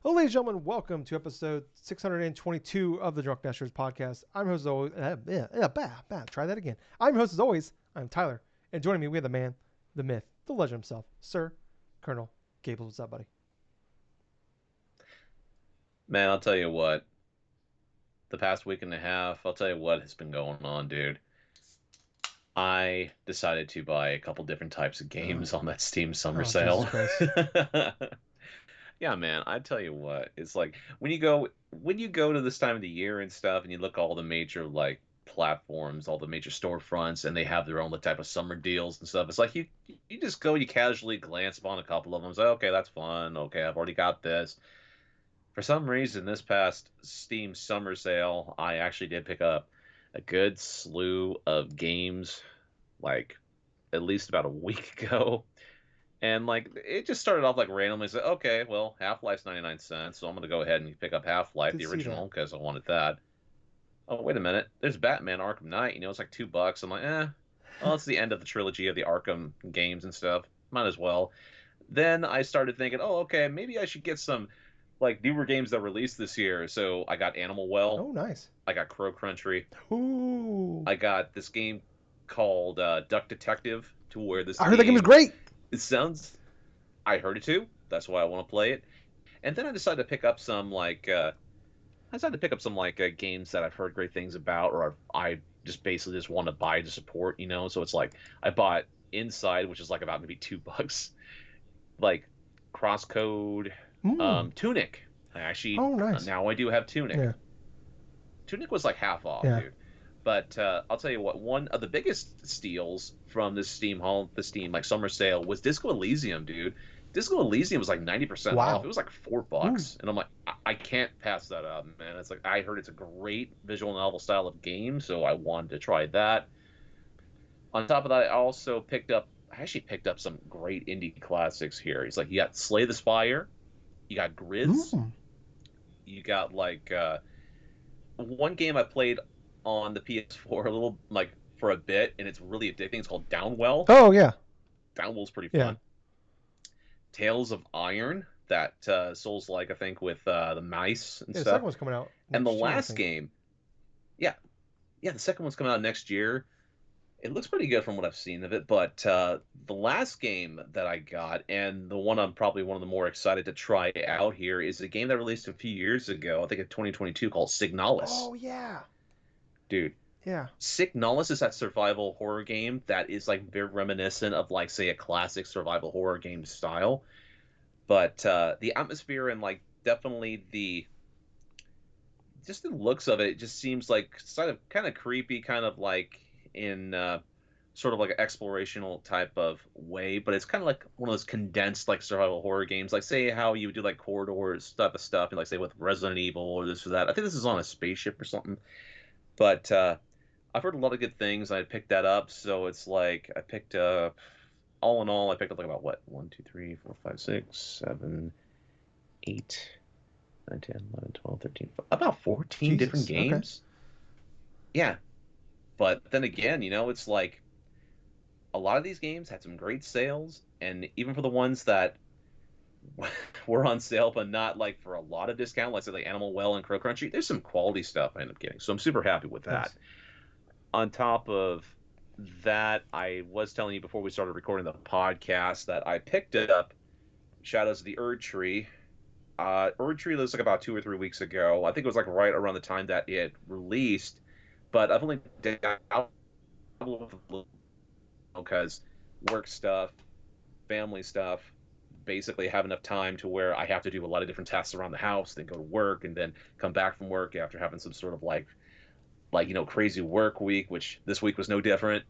Hello, ladies and gentlemen. Welcome to episode 622 of the DrunkNerds podcast. I'm your host as always. Try that again. I'm your host as always. I'm Tyler, and joining me we have the man, the myth, the legend himself, Sir Colonel Gable. What's up, buddy? Man, I'll tell you what, the past week and a half, I'll tell you what has been going on, dude. I decided to buy a couple different types of games on that Steam summer Oh, Jesus sale. Christ! Yeah, man, I tell you what, it's like when you go to this time of the year and stuff and you look at all the major platforms, all the major storefronts, and they have their own type of summer deals and stuff. It's like you just go, you casually glance upon a couple of them, say, okay, that's fun. Okay, I've already got this. For some reason, this past Steam summer sale, I actually did pick up a good slew of games, like at least about a week ago. And it just started off randomly. Said, okay, well, Half Life's 99 cents, so I'm gonna go ahead and pick up Half Life, Did the see that? original, because I wanted that. Oh, wait a minute, there's Batman Arkham Knight. It's like $2. I'm like, well, it's the end of the trilogy of the Arkham games and stuff. Might as well. Then I started thinking, oh, okay, maybe I should get some newer games that released this year. So I got Animal Well, Oh, nice. I got Crow Country, Ooh, I got this game called Duck Detective, to where this I heard that game was game great. it sounds. I heard it too. That's why I want to play it. And then I decided to pick up some games that I've heard great things about, or I just basically just want to buy to support. So it's like I bought Inside, which is like about maybe $2, like Crosscode, Mm. Tunic. I actually Oh, nice. now I do have Tunic. Yeah, Tunic was like half off, yeah. dude. But I'll tell you what, one of the biggest steals from the Steam summer sale was Disco Elysium, dude. Disco Elysium was like 90% off. It Wow. was like four Ooh. bucks, and I'm like, I can't pass that up, man. It's like I heard it's a great visual novel style of game, so I wanted to try that. On top of that, I actually picked up some great indie classics here. He's like, you got Slay the Spire, you got Grizz, Mm. you got one game I played on the PS4 a little for a bit, and it's really addicting. It's called Downwell. Oh, yeah, Downwell's pretty yeah. fun. Tales of Iron, that Souls I think with the mice and Yeah, the stuff. second one's coming out And the next year, I last think. game, yeah, yeah, the second one's coming out next year. It looks pretty good from what I've seen of it, but the last game that I got, and the one I'm probably one of the more excited to try out here, is a game that released a few years ago, I think in 2022, called Signalis. Oh, yeah, Dude, yeah. Signalis is that survival horror game that is very reminiscent of say a classic survival horror game style, but the atmosphere and definitely the looks of it just seems like kind of creepy, kind of in sort of like an explorational type of way, but it's kind of like one of those condensed survival horror games, like say how you would do corridors type of stuff, and say with Resident Evil or this or that. I think this is on a spaceship or something, but I've heard a lot of good things. I picked that up, so it's like I picked up, all in all, I picked up about what, 1, 2, 3, 4, 5, 6, 7, 8, 9, 10, 11, 12, 13, about 14 different Jesus. Okay. games. Yeah, but then again, it's like a lot of these games had some great sales, and even for the ones that were on sale, but not for a lot of discount, say Animal Well and Crow Country, there's some quality stuff I ended up getting. So I'm super happy with that. Nice. On top of that, I was telling you before we started recording the podcast that I picked up Shadows of the Erd Tree. Erd Tree was about 2 or 3 weeks ago. I think it was right around the time that it released, but I've only downloaded because work stuff, family stuff, basically have enough time to where I have to do a lot of different tasks around the house, then go to work, and then come back from work after having some sort of crazy work week, which this week was no different.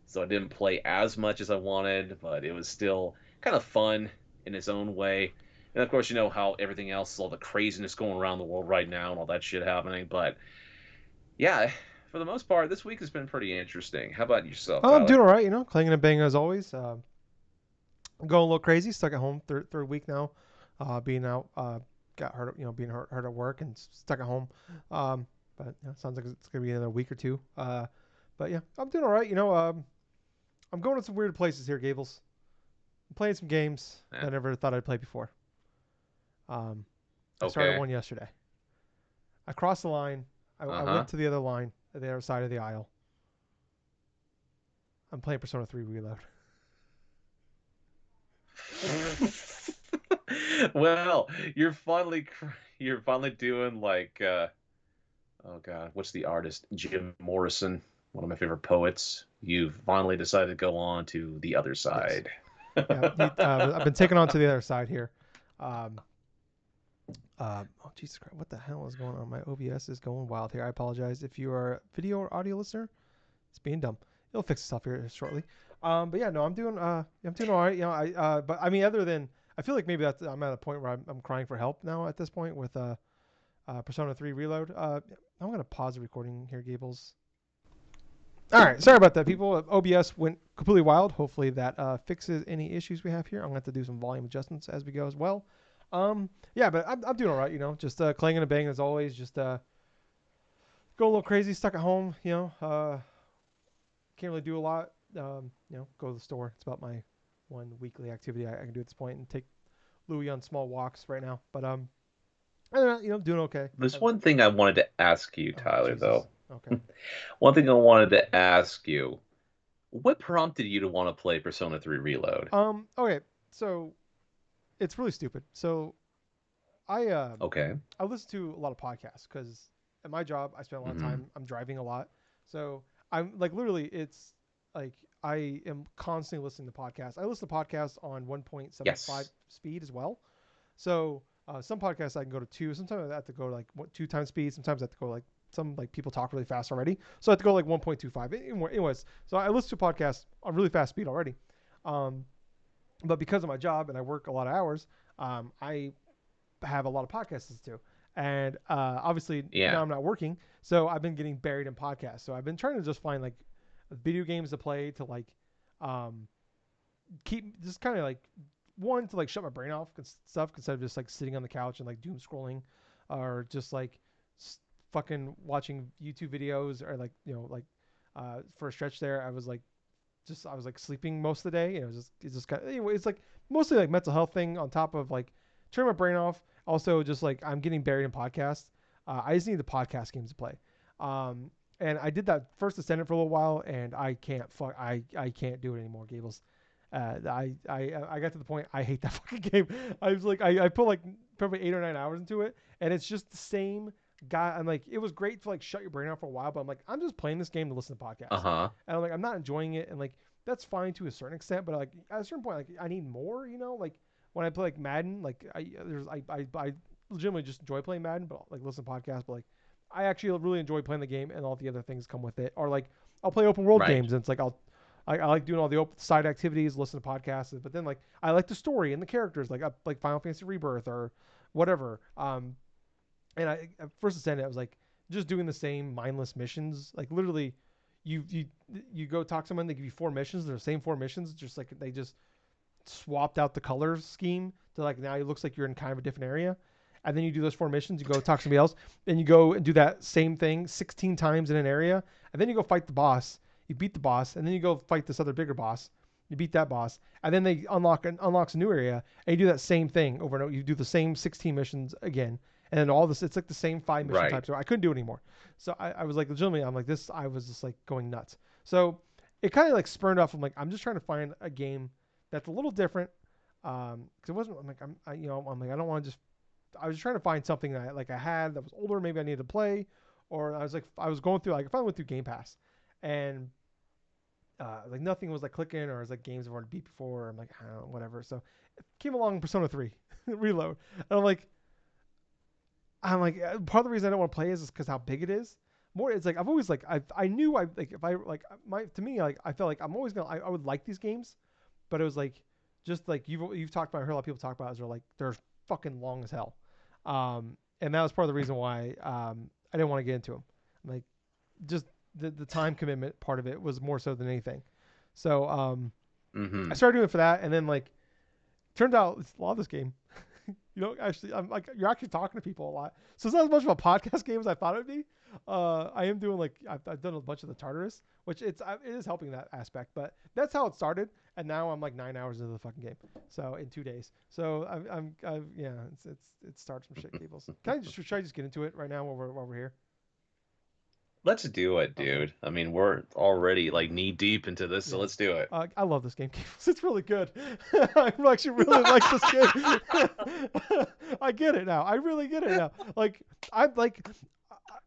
So I didn't play as much as I wanted, but it was still kind of fun in its own way. And of course, you know how everything else, all the craziness going around the world right now and all that shit happening. But yeah, for the most part, this week has been pretty interesting. How about yourself, I'm Tyler? doing all right, clanging and banging as always. I'm going a little crazy, stuck at home, third week now, being out, got hurt, being hurt at work and stuck at home. But sounds like it's gonna be another week or two. But yeah, I'm doing all right. I'm going to some weird places here, I'm playing some games that Yeah. I never thought I'd play before. Um, I started Okay. one yesterday. I crossed the line. I went Uh-huh. to the other line, at the other side of the aisle. I'm playing Persona 3 Reload. Well, you're finally doing like oh God, what's the artist? Jim Morrison, one of my favorite poets. You've finally decided to go on to the other Yes. side. Yeah. I've been taken on to the other side here. Um, oh Jesus Christ! What the hell is going on? My OBS is going wild here. I apologize if you are a video or audio listener. It's being dumb. It'll fix itself here shortly. But yeah, no, I'm doing all right. You know, but I mean, other than I feel like maybe that's I'm at a point where I'm crying for help now at this point with Persona 3 Reload. I'm gonna pause the recording here, Gables. All right, sorry about that, people. OBS went completely wild. Hopefully that fixes any issues we have here. I'm gonna have to do some volume adjustments as we go as well. Yeah, but I'm doing all right. You know, just clanging and banging as always. Just going a little crazy, stuck at home. You know, can't really do a lot. You know, go to the store. It's about my one weekly activity I can do at this point, and take Louis on small walks right now. But I don't know, you know, doing okay. There's one thing I wanted to ask you, Oh Tyler, Jesus. though. Okay. One thing I wanted to ask you. What prompted you to want to play Persona 3 Reload? Okay. So it's really stupid. So I Okay. I listen to a lot of podcasts because at my job I spend a lot of Hmm. time. I'm driving a lot, so I'm like literally it's like I am constantly listening to podcasts. I listen to podcasts on 1.75 Yes. speed as well. So some podcasts I can go to two. Sometimes I have to go like two times speed. Sometimes I have to go like some like people talk really fast already. So I have to go like 1.25. Anyways, so I listen to podcasts on really fast speed already. Um, but because of my job and I work a lot of hours, I have a lot of podcasts to listen to. And obviously now Yeah. I'm not working, so I've been getting buried in podcasts. So I've been trying to just find like video games to play to like um, keep just kind of like one to like shut my brain off and stuff instead of just like sitting on the couch and like doom scrolling or just like fucking watching YouTube videos or like you know like for a stretch there I was like sleeping most of the day. And it's just kind of anyway. It's like mostly like mental health thing on top of like turning my brain off. Also, just like I'm getting buried in podcasts. I just need the podcast games to play. Um, and I did that first Ascendant for a little while, and I can't do it anymore, Gables. I got to the point I hate that fucking game. I was like I put like probably 8 or 9 hours into it, and it's just the same guy. I'm like it was great to like shut your brain off for a while, but I'm like I'm just playing this game to listen to podcasts, Uh-huh. and I'm like I'm not enjoying it, and like that's fine to a certain extent, but like at a certain point, like I need more. You know, like when I play like Madden, like I legitimately just enjoy playing Madden, but like listen to podcasts, but like I actually really enjoy playing the game and all the other things come with it. Or like I'll play open world Right. games and it's like I like doing all the open side activities, listen to podcasts, but then like I like the story and the characters, like Final Fantasy Rebirth or whatever. And I at first ascended, I was like just doing the same mindless missions, like literally. You, you you go talk to someone, they give you four missions, they're the same four missions, just like they just swapped out the color scheme to like now it looks like you're in kind of a different area. And then you do those four missions, you go talk to somebody else, and you go and do that same thing 16 times in an area, and then you go fight the boss. You beat the boss, and then you go fight this other bigger boss. You beat that boss, and then they unlocks a new area, and you do that same thing over and over. You do the same 16 missions again, and then all this. It's like the same five mission Right. types. So I couldn't do it anymore. So I was like legitimately, I'm like this. I was just like going nuts. So it kind of like spurned off. I'm like I'm just trying to find a game that's a little different. Because it wasn't. I'm like you know I'm like I don't want to just. I was trying to find something that like I had that was older, maybe I needed to play, or I was like I was going through like I finally went through Game Pass, and like nothing was like clicking or it was like games I've already beat before. I'm like I don't know, whatever. So it came along Persona 3 Reload, and I'm like part of the reason I don't want to play is because how big it is. More, it's like I've always like I knew I like if I like my to me like I felt like I'm always gonna I would like these games, but it was like just like you've talked about, I heard a lot of people talk about it, is they're fucking long as hell, and that was part of the reason why I didn't want to get into them. Like just the time commitment part of it was more so than anything. So I Hmm. started doing it for that, and then like turned out it's a lot of this game. Actually, I'm like you're actually talking to people a lot. So it's not as much of a podcast game as I thought it'd be. I am doing like I've done a bunch of the Tartarus, which it is helping that aspect. But that's how it started, and now I'm like 9 hours into the fucking game. So in 2 days. So yeah, it's started some shit cables. Should I just get into it right now while we're here? Let's do it, Okay. dude. I mean, we're already like knee deep into this, so Yeah. let's do it. I love this game, Cables. It's really good. I actually really like this game. I get it now. I really get it now. Like I'm like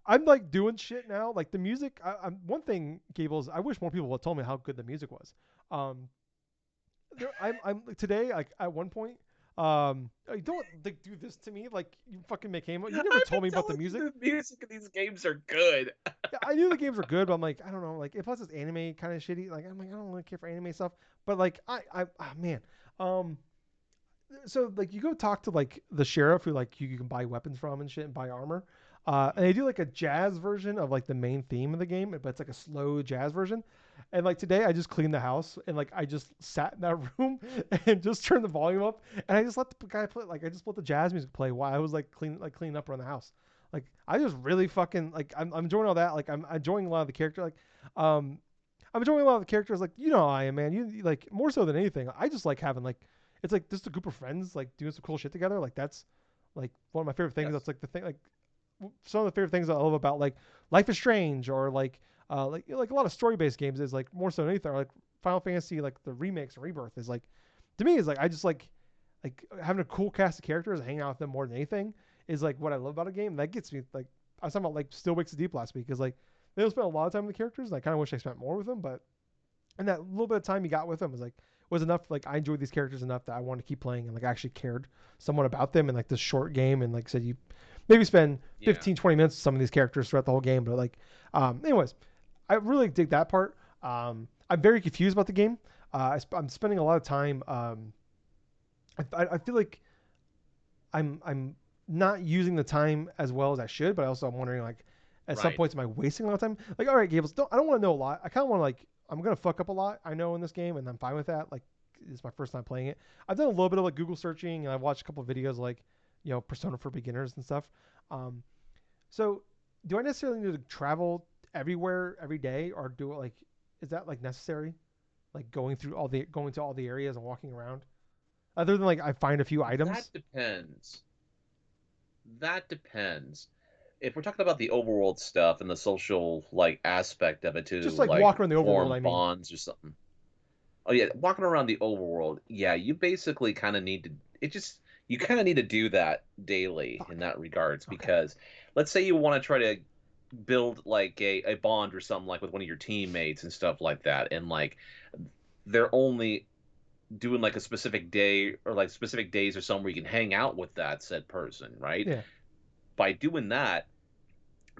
I'm like doing shit now. Like the music. I'm one thing, Cables. I wish more people would told me how good the music was. Um, I'm today like at one point. You don't like do this to me. Like you fucking make game. You never I've been told me about the telling you music. the music of these games are good. Yeah, I knew the games were good, but I'm like, I don't know, like if it's this anime kind of shitty, like I'm like, I don't really care for anime stuff. But like man, um, so like you go talk to like the sheriff who like you can buy weapons from and shit and buy armor. And they do like a jazz version of like the main theme of the game, but it's like a slow jazz version. And like today, I just cleaned the house and like I just sat in that room and just turned the volume up and I just let the guy play. Like I just let the jazz music play while I was like cleaning up around the house. Like I just really fucking like I'm enjoying all that. Like I'm enjoying a lot of the character. Um, I'm enjoying a lot of the characters. Like you know how I am, man. You like more so than anything. I just like having like it's like just a group of friends like doing some cool shit together. Like that's like one of my favorite things. Yes. That's like the thing. Like some of the favorite things I love about like Life is Strange or like a lot of story based games is like more so than anything. Or, like Final Fantasy, like the remakes and Rebirth is like to me is like I just like having a cool cast of characters, hanging out with them more than anything is like what I love about a game. That gets me like I was talking about like Still Wakes the Deep last week because like they don't spend a lot of time with the characters. And I kind of wish I spent more with them, but and that little bit of time you got with them was enough. Like I enjoyed these characters enough that I wanted to keep playing and like actually cared somewhat about them in like this short game. And like I said, you maybe spend Yeah. 15, 20 minutes with some of these characters throughout the whole game. But like, anyways, I really dig that part. I'm very confused about the game. I'm spending a lot of time. I feel like I'm not using the time as well as I should, but I also I'm wondering like at some Right. points am I wasting a lot of time? Like, all right, Gables, I don't want to know a lot. I kind of want to like I'm gonna fuck up a lot. I know in this game, and I'm fine with that. Like, it's my first time playing it. I've done a little bit of like Google searching, and I've watched a couple of videos like Persona for beginners and stuff. Um, so do I necessarily need to travel everywhere every day, or do it like is that like necessary? Like going to all the areas and walking around, other than like I find a few That items, depends. That depends. If we're talking about the overworld stuff and the social like aspect of it just to like like walk around the overworld. form I mean, bonds or something. Oh yeah, walking around the overworld. Yeah, you basically kind of need to. It just you kind of need to do that daily in fuck. that regards Okay. because let's say you want to try to build like a bond or something like with one of your teammates and stuff like that, and like they're only doing like a specific day or like specific days or something where you can hang out with that said person, right? Yeah. By doing that,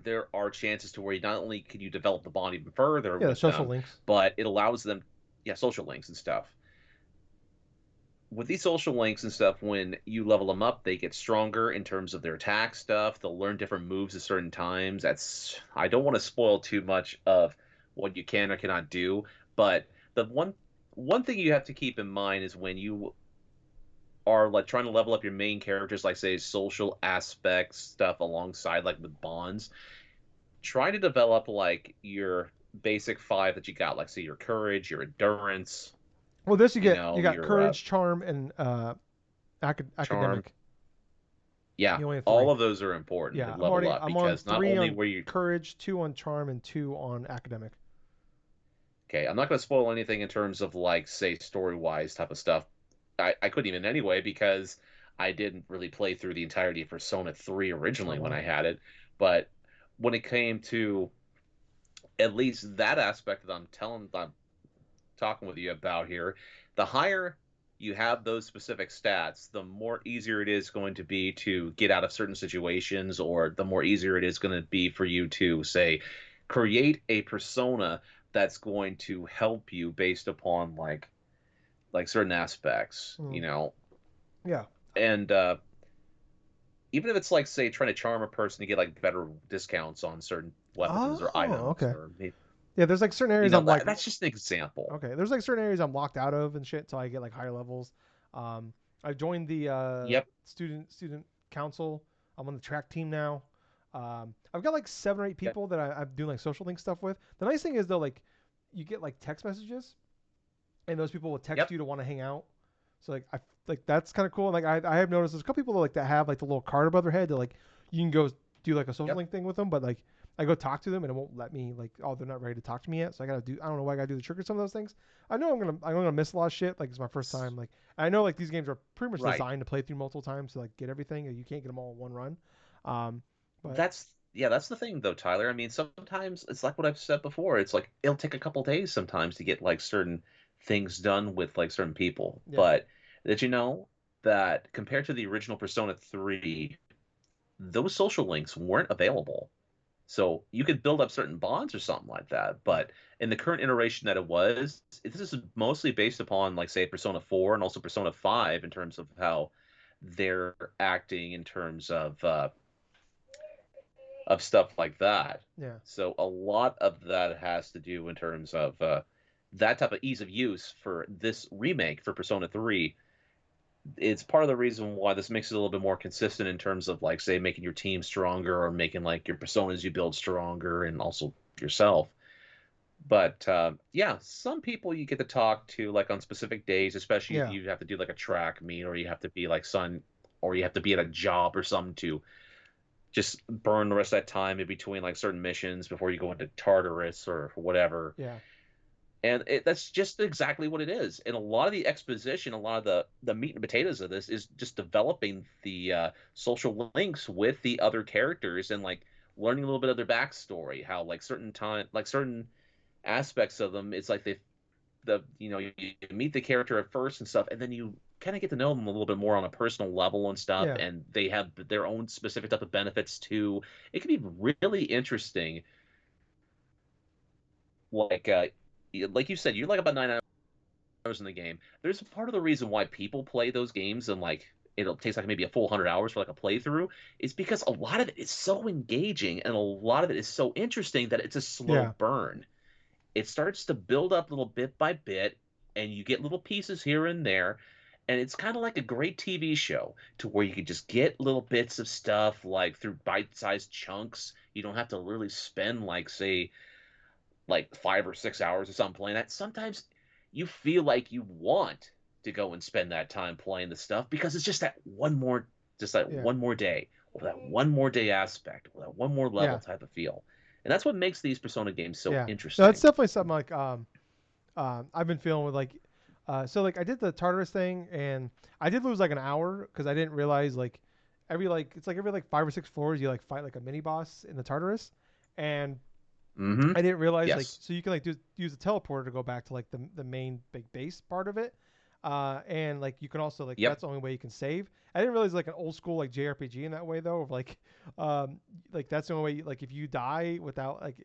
there are chances to where you not only can you develop the bond even further Yeah. The with social them, links. but it allows them, yeah, social links and stuff. With these social links and stuff, when you level them up, they get stronger in terms of their attack stuff. They'll learn different moves at certain times. That's I don't want to spoil too much of what you can or cannot do, but the one thing you have to keep in mind is when you are like trying to level up your main characters, like say social aspects stuff alongside like with bonds, try to develop like your basic five that you got, like say your courage, your endurance, Well, this you got your courage, charm, and charm. academic. Yeah, You only have three. all of those are important to Yeah, level up I'm on because not three only on were you courage, two on charm, and two on academic. okay, I'm not going to spoil anything in terms of like say story wise type of stuff. I couldn't even anyway because I didn't really play through the entirety of Persona 3 Oh originally when wow. I had it, but when it came to at least that aspect that I'm talking with you about here, the higher you have those specific stats, the more easier it is going to be to get out of certain situations, or the more easier it is going to be for you to say create a persona that's going to help you based upon like certain aspects, Mm, you know. yeah. And even if it's like say trying to charm a person to get like better discounts on certain weapons or Oh, items okay. or Yeah, there's like certain areas I'm that's just an example. okay. There's like certain areas I'm locked out of and shit, so I get like higher levels. I joined the Yep. student council. I'm on the track team now. I've got like 7 or 8 Okay. people that I'm doing like social link stuff with. The nice thing is though, like you get like text messages, and those people will text Yep. you to want to hang out. So like I like that's kind of cool. Like I have noticed there's a couple people like that have like the little card above their head that like you can go do like a social Yep. link thing with them, but like I go talk to them and it won't let me like oh they're not ready to talk to me yet. So I don't know why I gotta do the trigger some of those things. I know I'm gonna miss a lot of shit. Like it's my first time. Like I know like these games are pretty much Right. designed to play through multiple times to like get everything. You can't get them all in one run. Um, but That's the thing though, Tyler. I mean, sometimes it's like what I've said before. It's like it'll take a couple days sometimes to get like certain things done with like certain people. yeah, But did you know that compared to the original Persona 3, those social links weren't available? So you could build up certain bonds or something like that. yeah, But in the current iteration that it was, this is mostly based upon like say Persona 4 and also Persona 5 in terms of how they're acting in terms of stuff like that. yeah, So a lot of that has to do in terms of that type of ease of use for this remake for Persona 3. It's part of the reason why this makes it a little bit more consistent in terms of like say making your team stronger or making like your personas you build stronger and also yourself. But yeah, some people you get to talk to like on specific days, especially if yeah, you have to do like a track meet or you have to be like son or you have to be at a job or something to just burn the rest of that time in between like certain missions before you go into Tartarus or whatever. yeah, And that's just exactly what it is. And a lot of the exposition, a lot of the meat and potatoes of this is just developing the social links with the other characters and like learning a little bit of their backstory. How like certain aspects of them, it's like you meet the character at first and stuff, and then you kind of get to know them a little bit more on a personal level and stuff, yeah, and they have their own specific type of benefits too. It can be really interesting. Like like you said, you're like about 9 hours in the game. There's a part of the reason why people play those games and like it'll take like maybe a full 100 hours for like a playthrough is because a lot of it is so engaging and a lot of it is so interesting that it's a slow yeah, burn. It starts to build up little bit by bit, and you get little pieces here and there. And it's kind of like a great TV show to where you can just get little bits of stuff like through bite-sized chunks. You don't have to really spend like say like 5 or 6 hours or something playing that. Sometimes you feel like you want to go and spend that time playing the stuff because it's just that yeah, one more day, or that one more day aspect, or that one more level yeah, type of feel. And that's what makes these Persona games so yeah. No, that's interesting. definitely something like I've been feeling with like, so like I did the Tartarus thing and I did lose like an hour because I didn't realize like every like 5 or 6 floors you like fight like a mini boss in the Tartarus, and Mm-hmm. I didn't realize like Yes. so you can like use a teleporter to go back to like the main big base part of it, and like you can also like Yep. that's the only way you can save. I didn't realize like an old school like JRPG in that way though of um, like that's the only way like if you die without like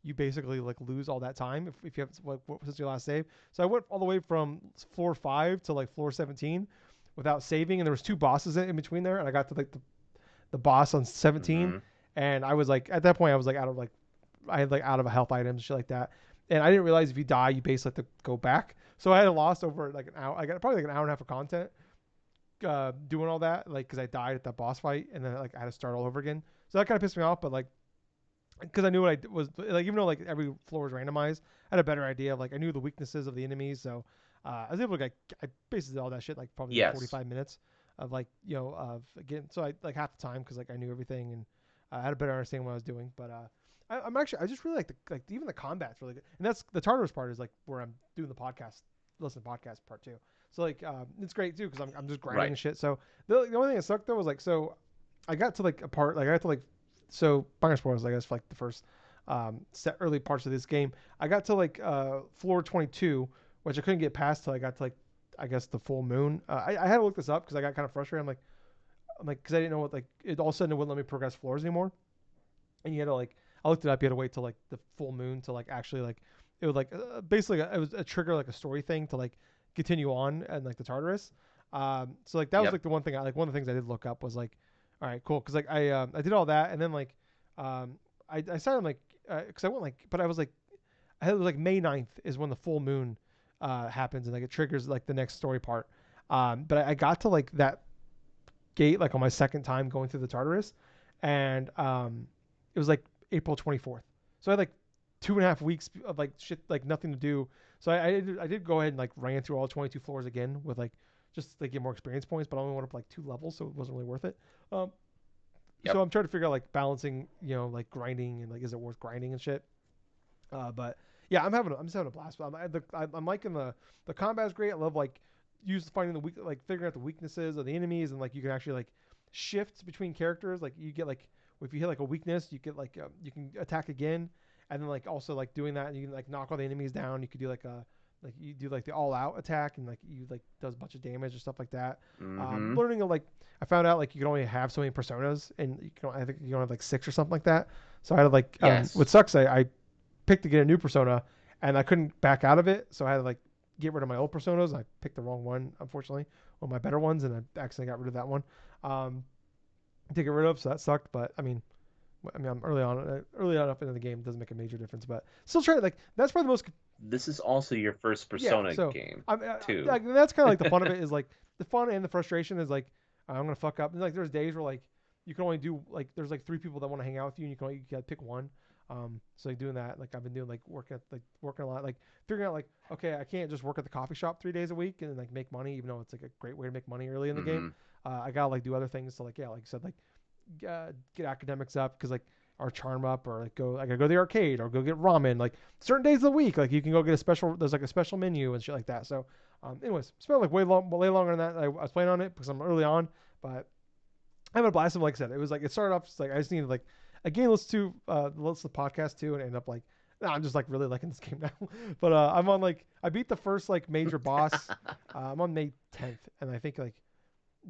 you basically like lose all that time if you have what since your last save. So I went all the way from floor 5 to like floor 17 without saving, and there was 2 bosses in between there, and I got to like the boss on 17, Mm-hmm. and I was like at that point I was like out of like I had like out of health items, shit like that. And I didn't realize if you die, you basically have to go back. So I had lost over like an hour. I got probably like an hour and a half of content doing all that, like because I died at that boss fight, and then like I had to start all over again. So that kind of pissed me off. But like because I knew what I was like, even though like every floor was randomized, I had a better idea of like I knew the weaknesses of the enemies. So I was able to like I basically did all that shit like probably in Yes. 45 minutes of like of again. So I like half the time because like I knew everything and I had a better understanding what I was doing. But I'm actually I just really like the like even the combat's really good, and that's the Tartarus part is like where I'm doing the podcast, listen to podcast part too. So like it's great too because I'm just grinding Right. and shit. So the only thing that sucked though was like so I got to like a part like I got to like so bunker spoilers I guess for like the first set early parts of this game. I got to like floor 22, which I couldn't get past till I got to like I guess the full moon. I had to look this up because I got kind of frustrated. I'm like because I didn't know what like it all of a sudden it wouldn't let me progress floors anymore, and you had to like I looked it up. You had to wait till like the full moon to like actually like it was like basically it was a trigger like a story thing to like continue on and like the Tartarus. So like that was Yep. like the one thing I like one of the things I did look up was like, all right, cool, because like I did all that and then like I started like because I went like but I was like I had it was like May 9th is when the full moon happens and like it triggers like the next story part. But I got to like that gate like on my second time going through the Tartarus, and it was like April 24th. So I had like 2.5 weeks of like shit, like nothing to do. So I did go ahead and like ran through all 22 floors again with like just to get more experience points, but I only went up like 2 levels, so it wasn't really worth it. Um, so Yep. I'm trying to figure out like balancing, like grinding and like is it worth grinding and shit. But yeah, I'm just having a blast. I'm liking the combat is great. I love like finding the weak, like figuring out the weaknesses of the enemies, and like you can actually like shift between characters. Like you get like if you hit like a weakness, you get like you can attack again, and then like also like doing that, and you can like knock all the enemies down. You could do like a like you do like the all out attack, and like you like does a bunch of damage and stuff like that. Mm-hmm. Learning like I found out like you can only have so many personas, and I think you can have like 6 or something like that. So I had like what Yes. sucks I picked to get a new persona, and I couldn't back out of it, so I had to like get rid of my old personas. I picked the wrong one, unfortunately, one of my better ones, and I accidentally got rid of that one um, to get rid of. So that sucked. But I mean, I'm early on enough into the game, it doesn't make a major difference. But still trying like that's probably the most. This is also your first Yeah. Persona So game, I'm too. like, that's kind of like the fun of it is like the fun and the frustration is like I'm gonna fuck up. And like there's days where like you can only do like there's like 3 people that want to hang out with you, and you gotta pick one. So like doing that, like I've been doing like working a lot, like figuring out like okay, I can't just work at the coffee shop 3 days a week and like make money, even though it's like a great way to make money early in the game. Mm-hmm. I gotta like do other things to like yeah, like I said, like get academics up because like our charm up or like I gotta go to the arcade or go get ramen like certain days of the week like you can go get a special there's like a special menu and shit like that. So anyways, spent like way longer than that. I was playing on it because I'm early on, but I have a blast of like I said, it was like it started off just like I just needed like a game listen to podcast too and end up like nah, I'm just like really liking this game now. But I'm on like I beat the first like major boss. I'm on May 10th and I think like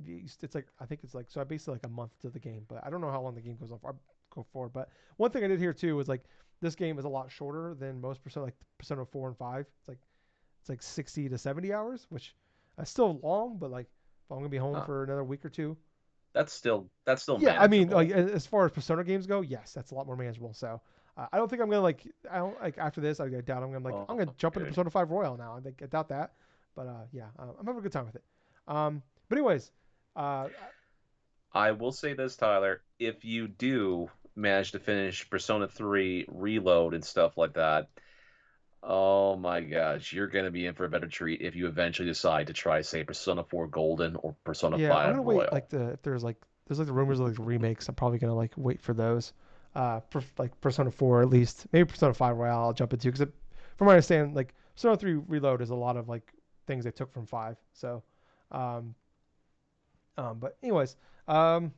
it's like I think it's like so I basically like a month to the game, but I don't know how long the game goes on for. Go for. But one thing I did here too was like this game is a lot shorter than most Persona 4 and 5. It's like 60 to 70 hours, which is still long, but like if I'm gonna be home Huh. for another week or two. That's still Yeah, I mean, like manageable. as far as Persona games go, yes, that's a lot more manageable. So I don't think I'm gonna like I don't like after this. I doubt I'm Oh, gonna jump into good. Persona 5 Royal now. I doubt that, but yeah, I'm having a good time with it. But anyways, uh, I will say this, Tyler. If you do manage to finish Persona 3 Reload and stuff like that, oh my gosh, you're going to be in for a better treat if you eventually decide to try, say, Persona 4 Golden or Persona yeah, I'm gonna 5 wait Royal. like if there's like the rumors of like remakes. I'm probably gonna like wait for those. Like Persona 4 at least, maybe Persona 5 Royale I'll jump into because from what I understand, like Persona 3 Reload is a lot of like things they took from 5. So, um, but anyways, um,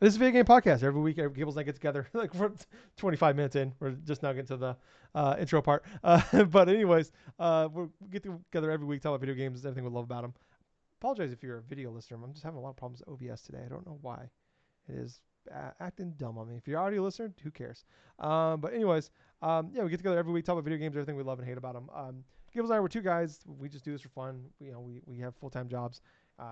this is a video game podcast. Every week, Gables and I get together. Like we're 25 minutes in, we're just now getting to the intro part. But anyways, we get together every week, talk about video games, everything we love about them. Apologize if you're a video listener. I'm just having a lot of problems with OBS today. I don't know why. It is acting dumb on me. If you're an audio listener, who cares? But anyways, yeah, we get together every week, talk about video games, everything we love and hate about them. Gibbs and I were 2 guys. We just do this for fun. We have full time jobs.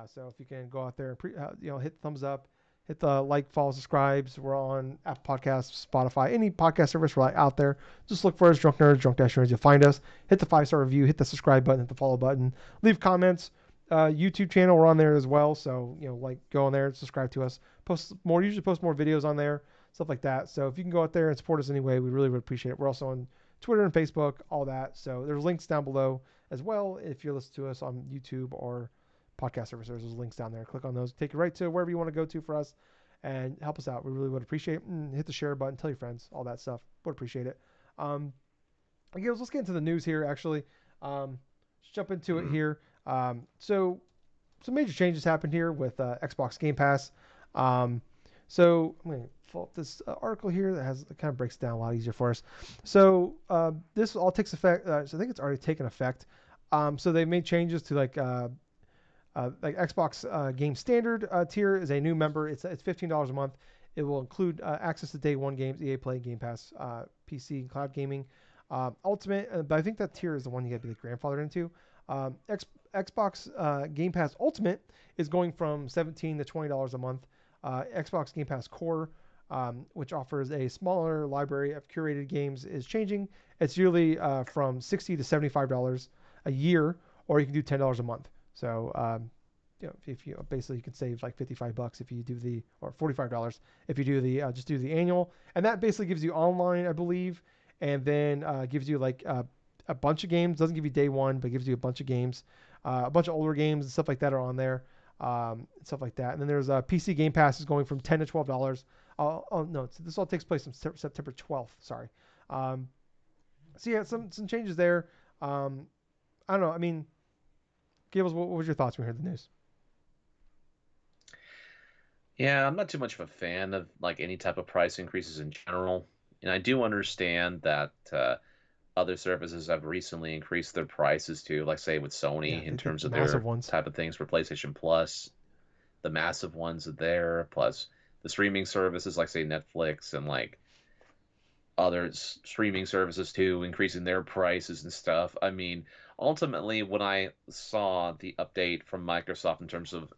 So if you can go out there and hit thumbs up, hit the like, follow, subscribes. We're on Apple Podcasts, Spotify, any podcast service we're out there. Just look for us, Drunk Nerds, Drunk Nerds. You'll find us. Hit the 5-star review, hit the subscribe button, hit the follow button, leave comments. YouTube channel, we're on there as well. So like go on there, subscribe to us. Usually post more videos on there, stuff like that. So if you can go out there and support us anyway, we really would appreciate it. We're also on Twitter and Facebook, all that. So there's links down below as well. If you listen to us on YouTube or podcast services, there's links down there. Click on those, take you right to wherever you want to go to for us, and help us out. We really would appreciate it. Hit the share button, tell your friends, all that stuff. Would appreciate it. Um, okay, let's get into the news here. Actually, let's jump into it Hmm. here. So some major changes happened here with Xbox Game Pass. Um, so I'm going to pull up this article here that kind of breaks it down a lot easier for us. So this all takes effect. So I think it's already taken effect. So they made changes to like Xbox Game Standard tier is a new member. It's $15 a month. It will include access to day one games, EA Play, Game Pass, PC, and cloud gaming. Ultimate, but I think that tier is the one you got to be like grandfathered into. Xbox Game Pass Ultimate is going from $17 to $20 a month. Xbox Game Pass Core, which offers a smaller library of curated games, is changing. It's yearly from $60 to $75 a year, or you can do $10 a month. So if you basically you can save like $55 if you do the or $45 if you do the just do the annual, and that basically gives you online, I believe, and then gives you like a bunch of games. Doesn't give you day one, but gives you a bunch of games, a bunch of older games and stuff like that are on there, stuff like that. And then there's PC Game Pass is going from $10 to $12. Oh no, this all takes place on September 12th. Sorry. Um, so yeah, some changes there. Um, I don't know. I mean, Gables, what was your thoughts when you heard the news? Yeah, I'm not too much of a fan of like any type of price increases in general. And I do understand that other services have recently increased their prices too, like say with Yeah, Sony in the terms of massive their ones. type of things for PlayStation Plus. The massive ones are there, plus the streaming services like say Netflix and like other streaming services too, increasing their prices and stuff. I mean, ultimately, when I saw the update from Microsoft in terms of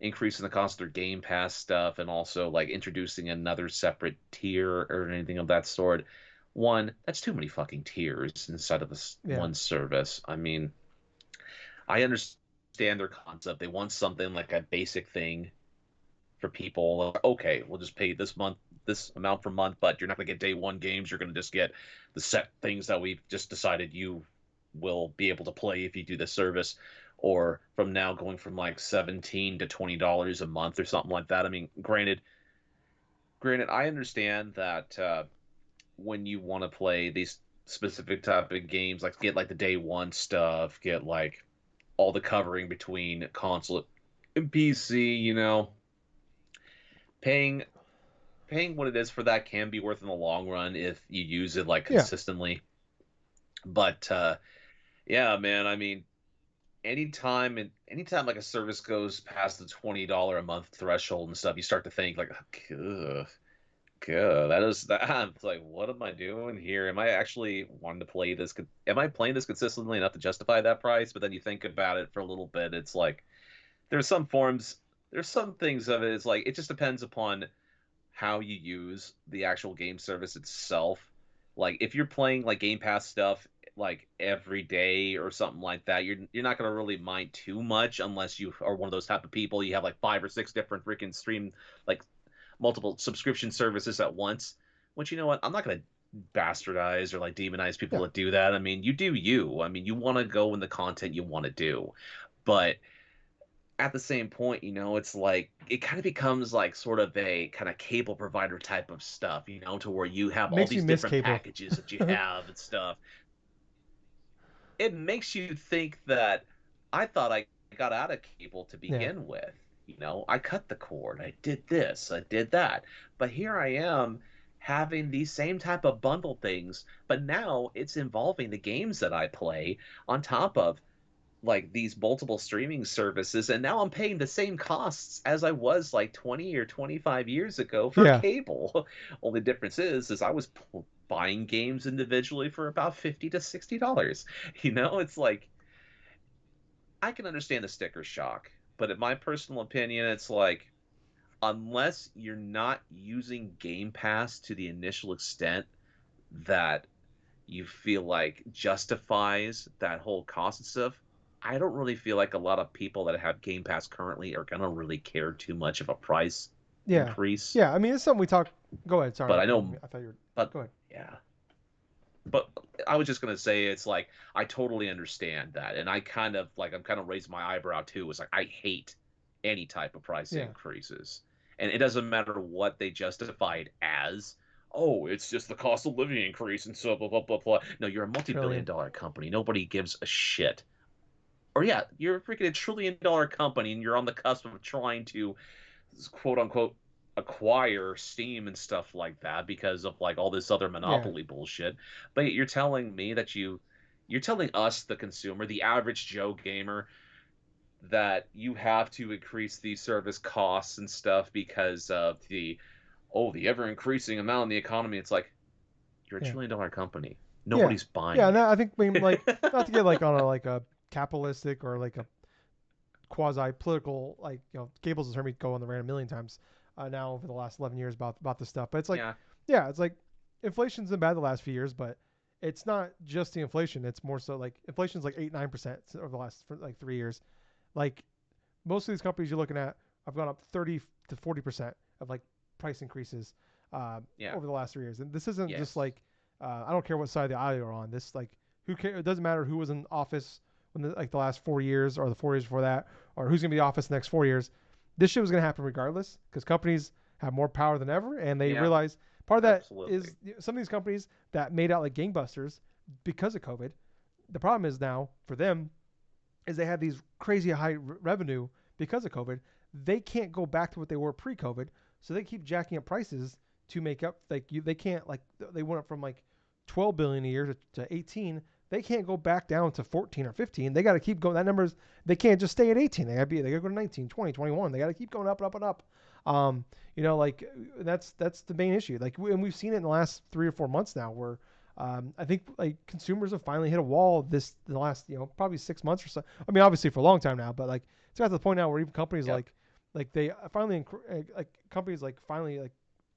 increasing the cost of their Game Pass stuff and also like introducing another separate tier or anything of that sort. One, that's too many fucking tiers inside of this Yeah, one service. I mean, I understand their concept. They want something like a basic thing for people. Like, okay, we'll just pay this month this amount per month, but you're not going to get day one games. You're going to just get the set things that we've just decided you will be able to play if you do this service. Or from now going from like $17 to $20 a month or something like that. I mean, granted, I understand that when you want to play these specific type of games, like get like the day one stuff, get like all the covering between console and PC, paying paying what it is for that can be worth in the long run if you use it like yeah, consistently. But yeah, man, I mean, anytime like a service goes past the $20 a month threshold and stuff, you start to think like, ugh, God, that is that. I'm like, what am I doing here? Am I actually wanting to play this? Am I playing this consistently enough to justify that price? But then you think about it for a little bit. It's like there's some forms, there's some things of it. It's like it just depends upon how you use the actual game service itself. Like if you're playing like Game Pass stuff like every day or something like that, you're not gonna really mind too much unless you are one of those type of people. You have like five or six different freaking stream like multiple subscription services at once. Which you know what? I'm not gonna bastardize or like demonize people yeah, that do that. I mean, you do you. I mean, you want to go in the content you want to do, but at the same point, it's like it kind of becomes like sort of a kind of cable provider type of stuff, to where you have all makes me these miss different cable. packages that you have and stuff. It makes you think that I thought I got out of cable to Yeah, begin with. I cut the cord, I did this, I did that. But here I am having these same type of bundle things, but now it's involving the games that I play on top of like these multiple streaming services, and now I'm paying the same costs as I was like 20 or 25 years ago for yeah, cable. Only difference is I was buying games individually for about $50 to $60. It's like I can understand the sticker shock, but in my personal opinion, it's like unless you're not using Game Pass to the initial extent that you feel like justifies that whole cost and stuff, I don't really feel like a lot of people that have Game Pass currently are gonna really care too much of a price yeah, increase. yeah. I mean, it's something we talk. Go ahead. Sorry, But I know, I thought you were. but Go ahead. yeah, but I was just gonna say it's like I totally understand that, and I'm kind of raising my eyebrow too. It's like I hate any type of price Yeah, increases, and it doesn't matter what they justify it as. Oh, it's just the cost of living increase and so blah blah blah blah. No, you're a multi-billion trillion. dollar company. Nobody gives a shit. Or yeah, you're a freaking $1 trillion company, and you're on the cusp of trying to quote unquote acquire Steam and stuff like that because of like all this other Yeah, monopoly bullshit. But you're telling me that you're telling us the consumer, the average Joe gamer, that you have to increase these service costs and stuff because of the ever increasing amount in the economy. It's like you're a yeah, $1 trillion company. yeah, Nobody's yeah. buying And that, I it. think, I mean, like, not to get like on a like a capitalistic or like a quasi political, like, Gables has heard me go on the rant a million times now over the last 11 years about this stuff. But it's like, Yeah. yeah, it's like inflation's been bad the last few years, but it's not just the inflation. It's more so like inflation's like 8-9% over the last for like 3 years. Like Most of these companies you're looking at have gone up 30 to 40% of like price increases Yeah. over the last 3 years. And this isn't just Yes. like I don't care what side of the aisle you're on. This like who cares? It doesn't matter who was in office when the last 4 years or the 4 years before that, or who's gonna be in office the next 4 years. This shit was gonna happen regardless because companies have more power than ever, and they Yeah. realize part of that Absolutely. is some of these companies that made out like gangbusters because of COVID. The problem is now for them is they had these crazy high revenue because of COVID. They can't go back to what they were pre-COVID, so they keep jacking up prices to make up. They can't like they went up from like 12 billion a year to 18. They can't go back down to 14 or 15. They got to keep going. That numbers they can't just stay at 18. They got to go to 19, 20, 21. They got to keep going up and up and up. Like that's the main issue. Like and we've seen it in the last 3 or 4 months now, where I think like consumers have finally hit a wall this the last probably 6 months or so. I mean, obviously for a long time now, but like it's got to the point now where even companies Yep. like they finally like companies like finally like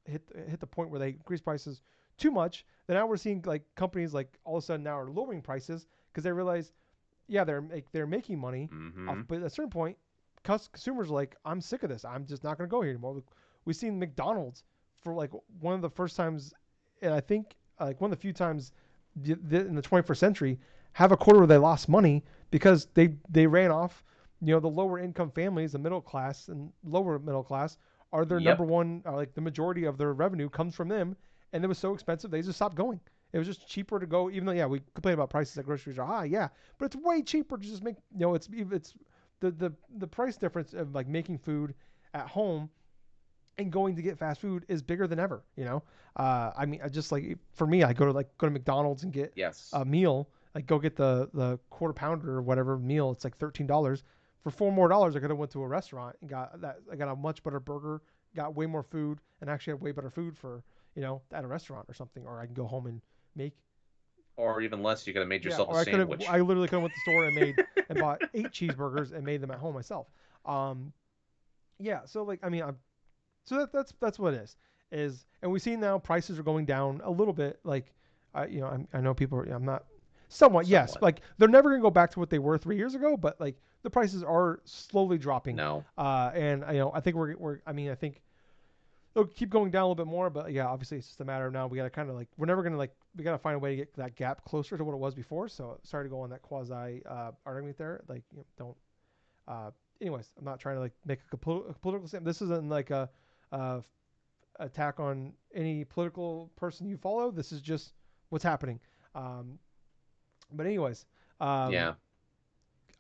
hit the point where they increase prices too much. Then now we're seeing like companies like all of a sudden now are lowering prices because they realize yeah they're making money off, Mm-hmm. but at a certain point consumers are like I'm sick of this. I'm just not going to go here anymore. We've seen McDonald's for like one of the first times, and I think like one of the few times in the 21st century have a quarter where they lost money because they ran off the lower income families, the middle class and lower middle class are their number Yep. one, like the majority of their revenue comes from them, and it was so expensive they just stopped going. It was just cheaper to go, even though yeah we complain about prices at groceries are high, yeah, but it's way cheaper to just make it's the price difference of like making food at home and going to get fast food is bigger than ever. I mean, I just like for me, I go to McDonald's and get Yes. a meal. Like go get the quarter pounder or whatever meal. It's like $13. For $4 more, I could have went to a restaurant and got that. I got a much better burger, got way more food, and actually have way better food for at a restaurant or something. Or I can go home and make Or even less, you could have made yeah. yourself a Or I sandwich. literally could have went to the store and made and bought 8 cheeseburgers and made them at home myself. Um, yeah. So like I mean, that's what it is and we see now prices are going down a little bit like I know people are, I'm not somewhat yes Somewhat. like they're never going to go back to what they were 3 years ago but like the prices are slowly dropping No. and I think we're I mean I think they'll keep going down a little bit more but yeah obviously it's just a matter of now we got to kind of like we're never going to like we got to find a way to get that gap closer to what it was before so sorry to go on that quasi argument there like don't anyways I'm not trying to like make a political statement this isn't like a attack on any political person you follow. This is just what's happening. Um, but anyways, um, Yeah.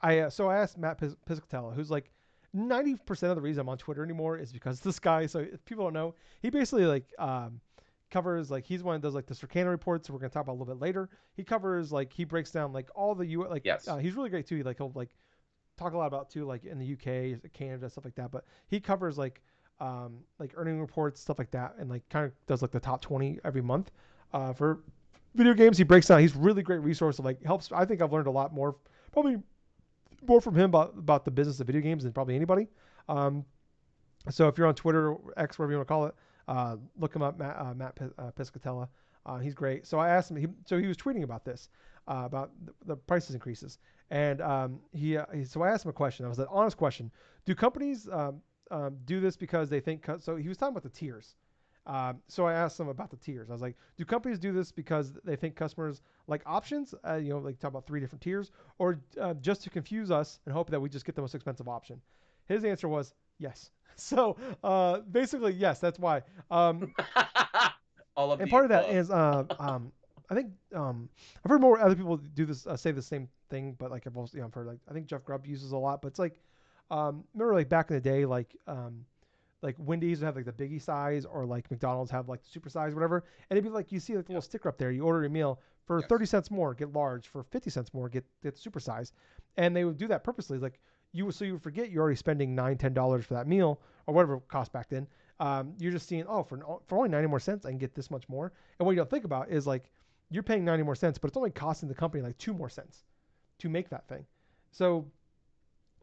I asked Matt Piscatella, who's like 90% of the reason I'm on Twitter anymore is because this guy. So if people don't know, he basically like covers like he's one that does like the Circana Report. So we're gonna talk about a little bit later. He covers like he breaks down like all the like Yes. he's really great too. He'll like talk a lot about too, like in the UK, Canada, stuff like that. But he covers like earning reports, stuff like that, and like kind of does like the top 20 every month for video games. He breaks down. He's really great resource. Of, like helps. I think I've learned a lot more, probably more from him about the business of video games than probably anybody. Um, so if you're on Twitter, X, whatever you want to call it, look him up, Matt Piscatella. He's great. So I asked him. So he was tweeting about this, about the prices increases, and so I asked him a question. I was an honest question. Do companies do this because they think? So he was talking about the tiers. So I asked him about the tiers. I was like, do companies do this because they think customers like options? Like talk about 3 different tiers, or just to confuse us and hope that we just get the most expensive option? His answer was yes. So basically, yes, that's why. All of And the part of that above. is, I think I've heard more other people do this, say the same thing, but like I've also, I've heard like I think Jeff Grubb uses a lot, but it's like, remember like back in the day, like Wendy's would have like the biggie size, or like McDonald's have like the super size, whatever, and it'd be like you see like the little Yep. sticker up there. You order a meal for Yes. 30 cents more, get large. For 50 cents more, get super size, and they would do that purposely, like so you would forget you're already spending $9-10 for that meal or whatever it cost back then. You're just seeing, oh, for only 90 more cents, I can get this much more. And what you don't think about is like you're paying 90 more cents, but it's only costing the company like 2 more cents to make that thing. So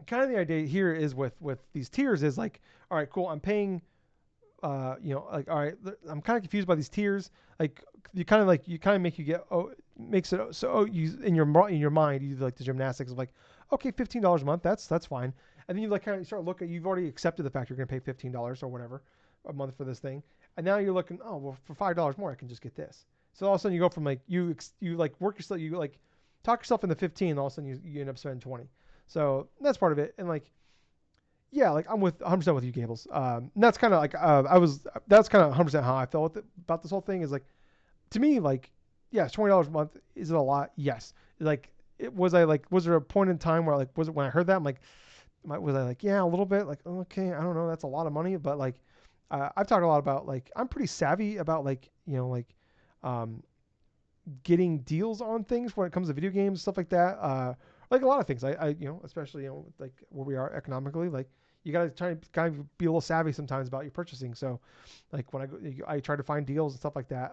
kind of the idea here is with these tiers is like, all right, cool, I'm paying like all right, I'm kind of confused by these tiers. Like you kind of make you get makes it so you in your mind you do like the gymnastics of like okay $15 a month that's fine, and then you like kind of start looking. You've already accepted the fact you're going to pay $15 or whatever a month for this thing, and now you're looking. Oh well, for $5 more, I can just get this. So all of a sudden you go from like you like work yourself, you like talk yourself into 15, and all of a sudden you end up spending 20. So that's part of it, and like yeah, like I'm with 100% with you, Gables. And that's kind of like that's kind of 100% how I felt about this whole thing. Is like to me, like yes, $20 a month is it a lot? Yes. Like was there a point in time where like was it when I heard that I'm like was I like yeah a little bit like okay I don't know that's a lot of money but like I've talked a lot about like I'm pretty savvy about like like um, getting deals on things when it comes to video games stuff like that. Like a lot of things I especially like where we are economically like you gotta try to kind of be a little savvy sometimes about your purchasing. So like when I try to find deals and stuff like that.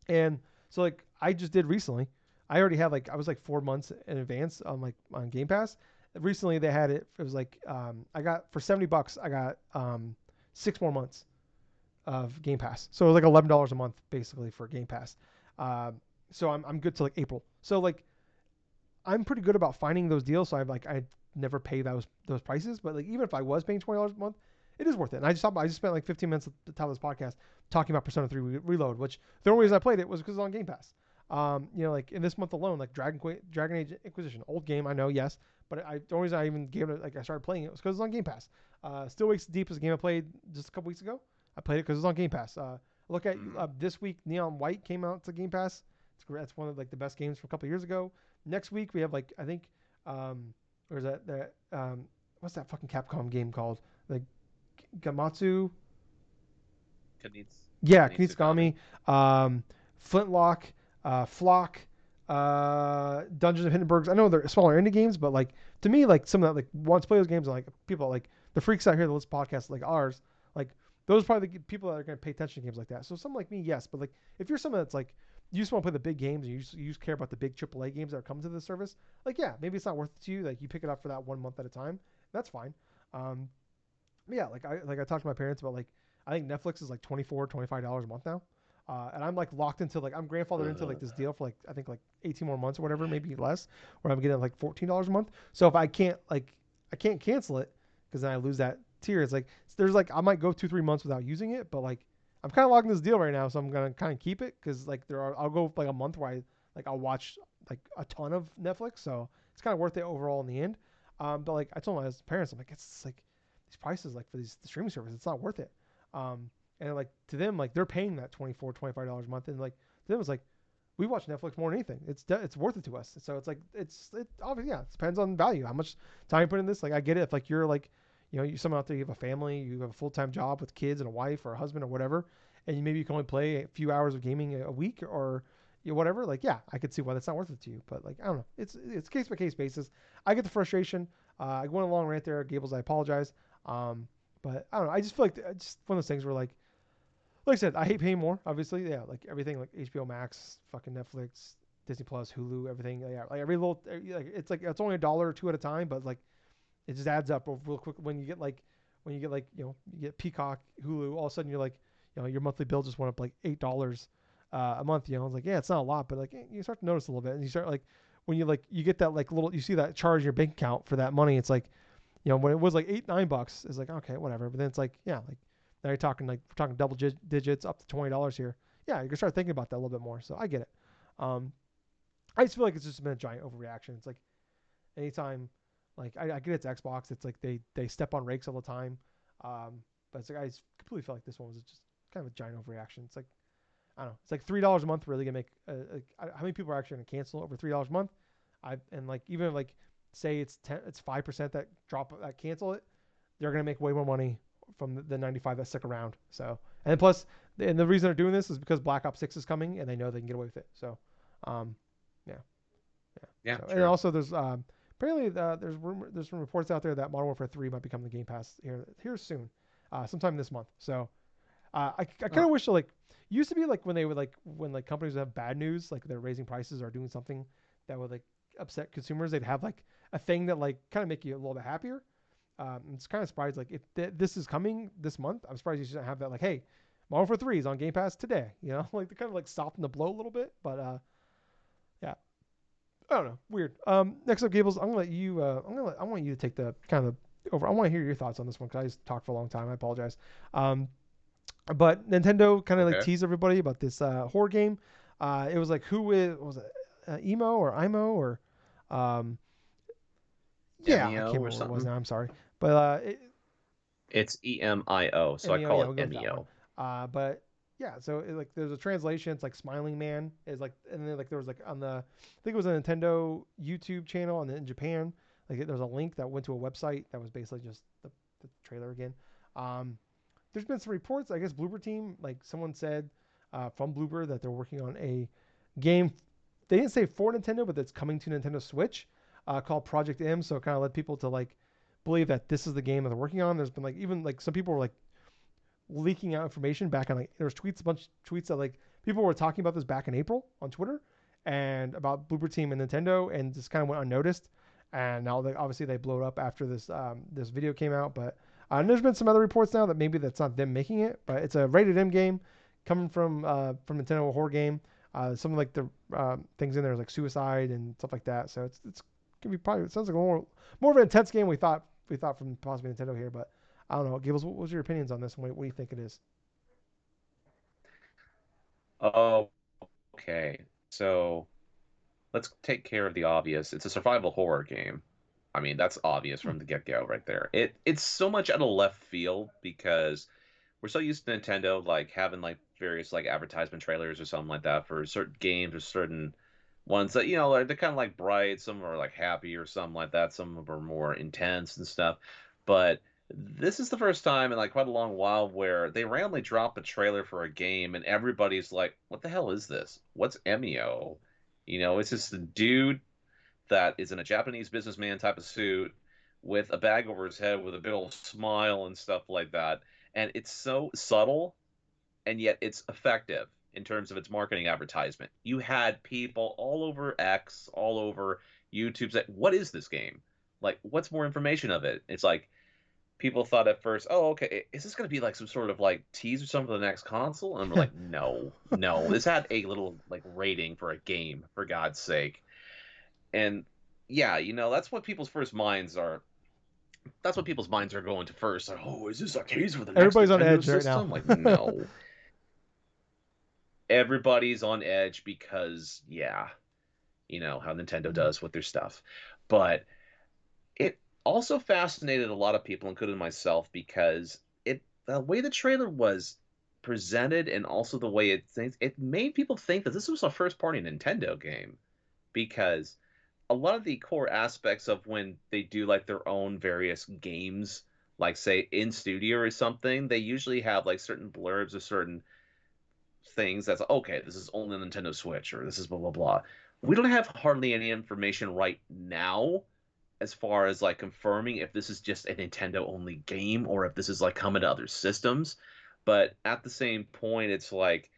And so like I just did recently. I already had like I was like 4 months in advance on like on Game Pass. Recently they had it. It was like I got for $70. I got 6 more months of Game Pass. So it was like $11 a month basically for Game Pass. So I'm good to like April. So like I'm pretty good about finding those deals. So I never pay those prices. But like even if I was paying $20 a month, it is worth it. And I just spent like 15 minutes at the top of this podcast talking about Persona 3 Reload, which the only reason I played it was because it's on Game Pass. Like in this month alone, like Dragon Age Inquisition, old game, I know, yes, but the only reason I even gave it like I started playing it was because it's on Game Pass. Still Wakes Deep is a game I played just a couple weeks ago. I played it because it's on Game Pass. Look at Mm. this week, Neon White came out to Game Pass. It's great. That's one of like the best games from a couple of years ago. Next week we have like I think, or is that what's that fucking Capcom game called? Like Gamatsu. Yeah, Kanitsugami. Kunitsugami, Flintlock, Flock, Dungeons of Hindenburgs. I know they're smaller indie games, but like to me, like some of that, like want to play those games, like people like the freaks out here that listen to podcasts like ours, like those are probably the people that are going to pay attention to games like that. So someone like me, yes, but like if you're someone that's like you just want to play the big games and you just care about the big AAA games that are coming to the service, like yeah, maybe it's not worth it to you. Like you pick it up for that 1 month at a time. That's fine. Um, yeah, like I talked to my parents about like I think Netflix is like $24, $25 a month now. And I'm like locked into like I'm grandfathered into like this deal for like I think like 18 more months or whatever, maybe less, where I'm getting like $14 a month. So if I can't cancel it because then I lose that tier. It's like there's like I might go 2 3 months without using it, but like I'm kind of locked in this deal right now, so I'm gonna kind of keep it because like I'll go like a month where I'll watch like a ton of Netflix, so it's kind of worth it overall in the end. But like I told my parents, I'm like it's like these prices like for these the streaming services, it's not worth it. And like to them, like they're paying that $24 $25 a month, and like to them it's like we watch Netflix more than anything. It's worth it to us. So it's like it obviously yeah, it depends on value, how much time you put in this. Like I get it if like you're like you someone out there you have a family, you have a full time job with kids and a wife or a husband or whatever, and maybe you can only play a few hours of gaming a week or whatever. Like yeah, I could see why that's not worth it to you. But like I don't know, it's case by case basis. I get the frustration. I went along rant there, Gables. I apologize. Um, but I don't know. I just feel like it's just one of those things where like I said, I hate paying more. Obviously, yeah, like everything, like HBO Max, fucking Netflix, Disney Plus, Hulu, everything. Yeah, like every little, like it's only $1 or two at a time, but like it just adds up real quick when you get like you get Peacock, Hulu. All of a sudden you're like your monthly bill just went up like $8 a month. It's like yeah, it's not a lot, but like you start to notice a little bit, and you start like when you get that like little you see that charge in your bank account for that money. It's like when it was like $8 9 it's like okay whatever, but then it's like yeah like now you're talking like we're talking double digits up to $20 here. Yeah, you can start thinking about that a little bit more. So I get it. Um, I just feel like it's just been a giant overreaction. It's like anytime, like I get it's Xbox. It's like they step on rakes all the time. But it's like I just completely feel like this one was just kind of a giant overreaction. It's like I don't know. It's like $3 a month really gonna make. How many people are actually gonna cancel over $3 a month? And like even like say it's 5% that drop that cancel it, they're gonna make way more money from the 95 that stick around. So and plus and the reason they're doing this is because Black Ops 6 is coming and they know they can get away with it. So um, yeah. Yeah. Yeah, So and true. also there's apparently there's some reports out there that Modern Warfare 3 might become the Game Pass here soon, sometime this month. So I kind Huh. of wish like used to be like when they would like when like companies would have bad news like they're raising prices or doing something that would like upset consumers, they'd have like a thing that like kind of make you a little bit happier. It's kind of surprised like if this is coming this month, I'm surprised you shouldn't have that like hey, Modern Warfare 3 is on Game Pass today. Like they kind of like soften the blow a little bit, but yeah. I don't know. Weird. Next up, Gables. I'm gonna let you. I want you to take the kind of over. I want to hear your thoughts on this one because I just talked for a long time. I apologize. Um, but Nintendo kind of like Okay. teased everybody about this horror game. It was like who is was it emo or imo or um, yeah, I Emio can't or remember what it was something. now. I'm sorry, but It's EMIO, so I MEO, call yeah, it we'll go with that one. Emio. But yeah, so like there's a translation. It's like Smiling Man is like, and then like there was like on the, I think it was a Nintendo YouTube channel, and in Japan, like there was a link that went to a website that was basically just the trailer again. Um, there's been some reports. I guess Bloober Team, like someone said from Bloober that they're working on a game. They didn't say for Nintendo, but that's coming to Nintendo Switch, called Project M. So it kind of led people to like believe that this is the game that they're working on. There's been like even like some people were like leaking out information back on like there was tweets a bunch of tweets that like people were talking about this back in April on Twitter and about Bloober Team and Nintendo and just kind of went unnoticed. And now they obviously they blowed up after this video came out, but and there's been some other reports now that maybe that's not them making it, but it's a rated M game coming from Nintendo, a horror game. Some like the things in there like suicide and stuff like that. So it's gonna be probably, it sounds like a more of an intense game we thought from possibly Nintendo here, but I don't know. Gables, what was your opinions on this? What do you think it is? Oh, okay. So let's take care of the obvious. It's a survival horror game. I mean, that's obvious Hmm. from the get-go right there. It's so much out of left field because we're so used to Nintendo like having like various like advertisement trailers or something like that for certain games or certain ones that they're kind of like bright, some are like happy or something like that, some of them are more intense and stuff. But this is the first time in like quite a long while where they randomly drop a trailer for a game and everybody's like, "What the hell is this? What's Emio?" It's just a dude that is in a Japanese businessman type of suit with a bag over his head with a big old smile and stuff like that. And it's so subtle and yet it's effective in terms of its marketing advertisement. You had people all over X, all over YouTube say, "What is this game? Like, what's more information of it?" It's like people thought at first, "Oh, okay, is this going to be like some sort of like tease or something for the next console?" And we're like, "No, no, this had a little like rating for a game, for God's sake." And yeah, that's what people's first minds are. That's what people's minds are going to first. Like, oh, is this a tease for the next Everybody's on Nintendo edge right now. system? Like, no. Everybody's on edge because, yeah, how Nintendo Mm. does with their stuff. But it also fascinated a lot of people, including myself, because the way the trailer was presented and also the way it made people think that this was a first party Nintendo game because a lot of the core aspects of when they do like their own various games, like say in studio or something, they usually have like certain blurbs or certain things that's okay, this is only the Nintendo Switch or this is blah blah blah. We don't have hardly any information right now as far as like confirming if this is just a Nintendo only game or if this is like coming to other systems. But at the same point, it's like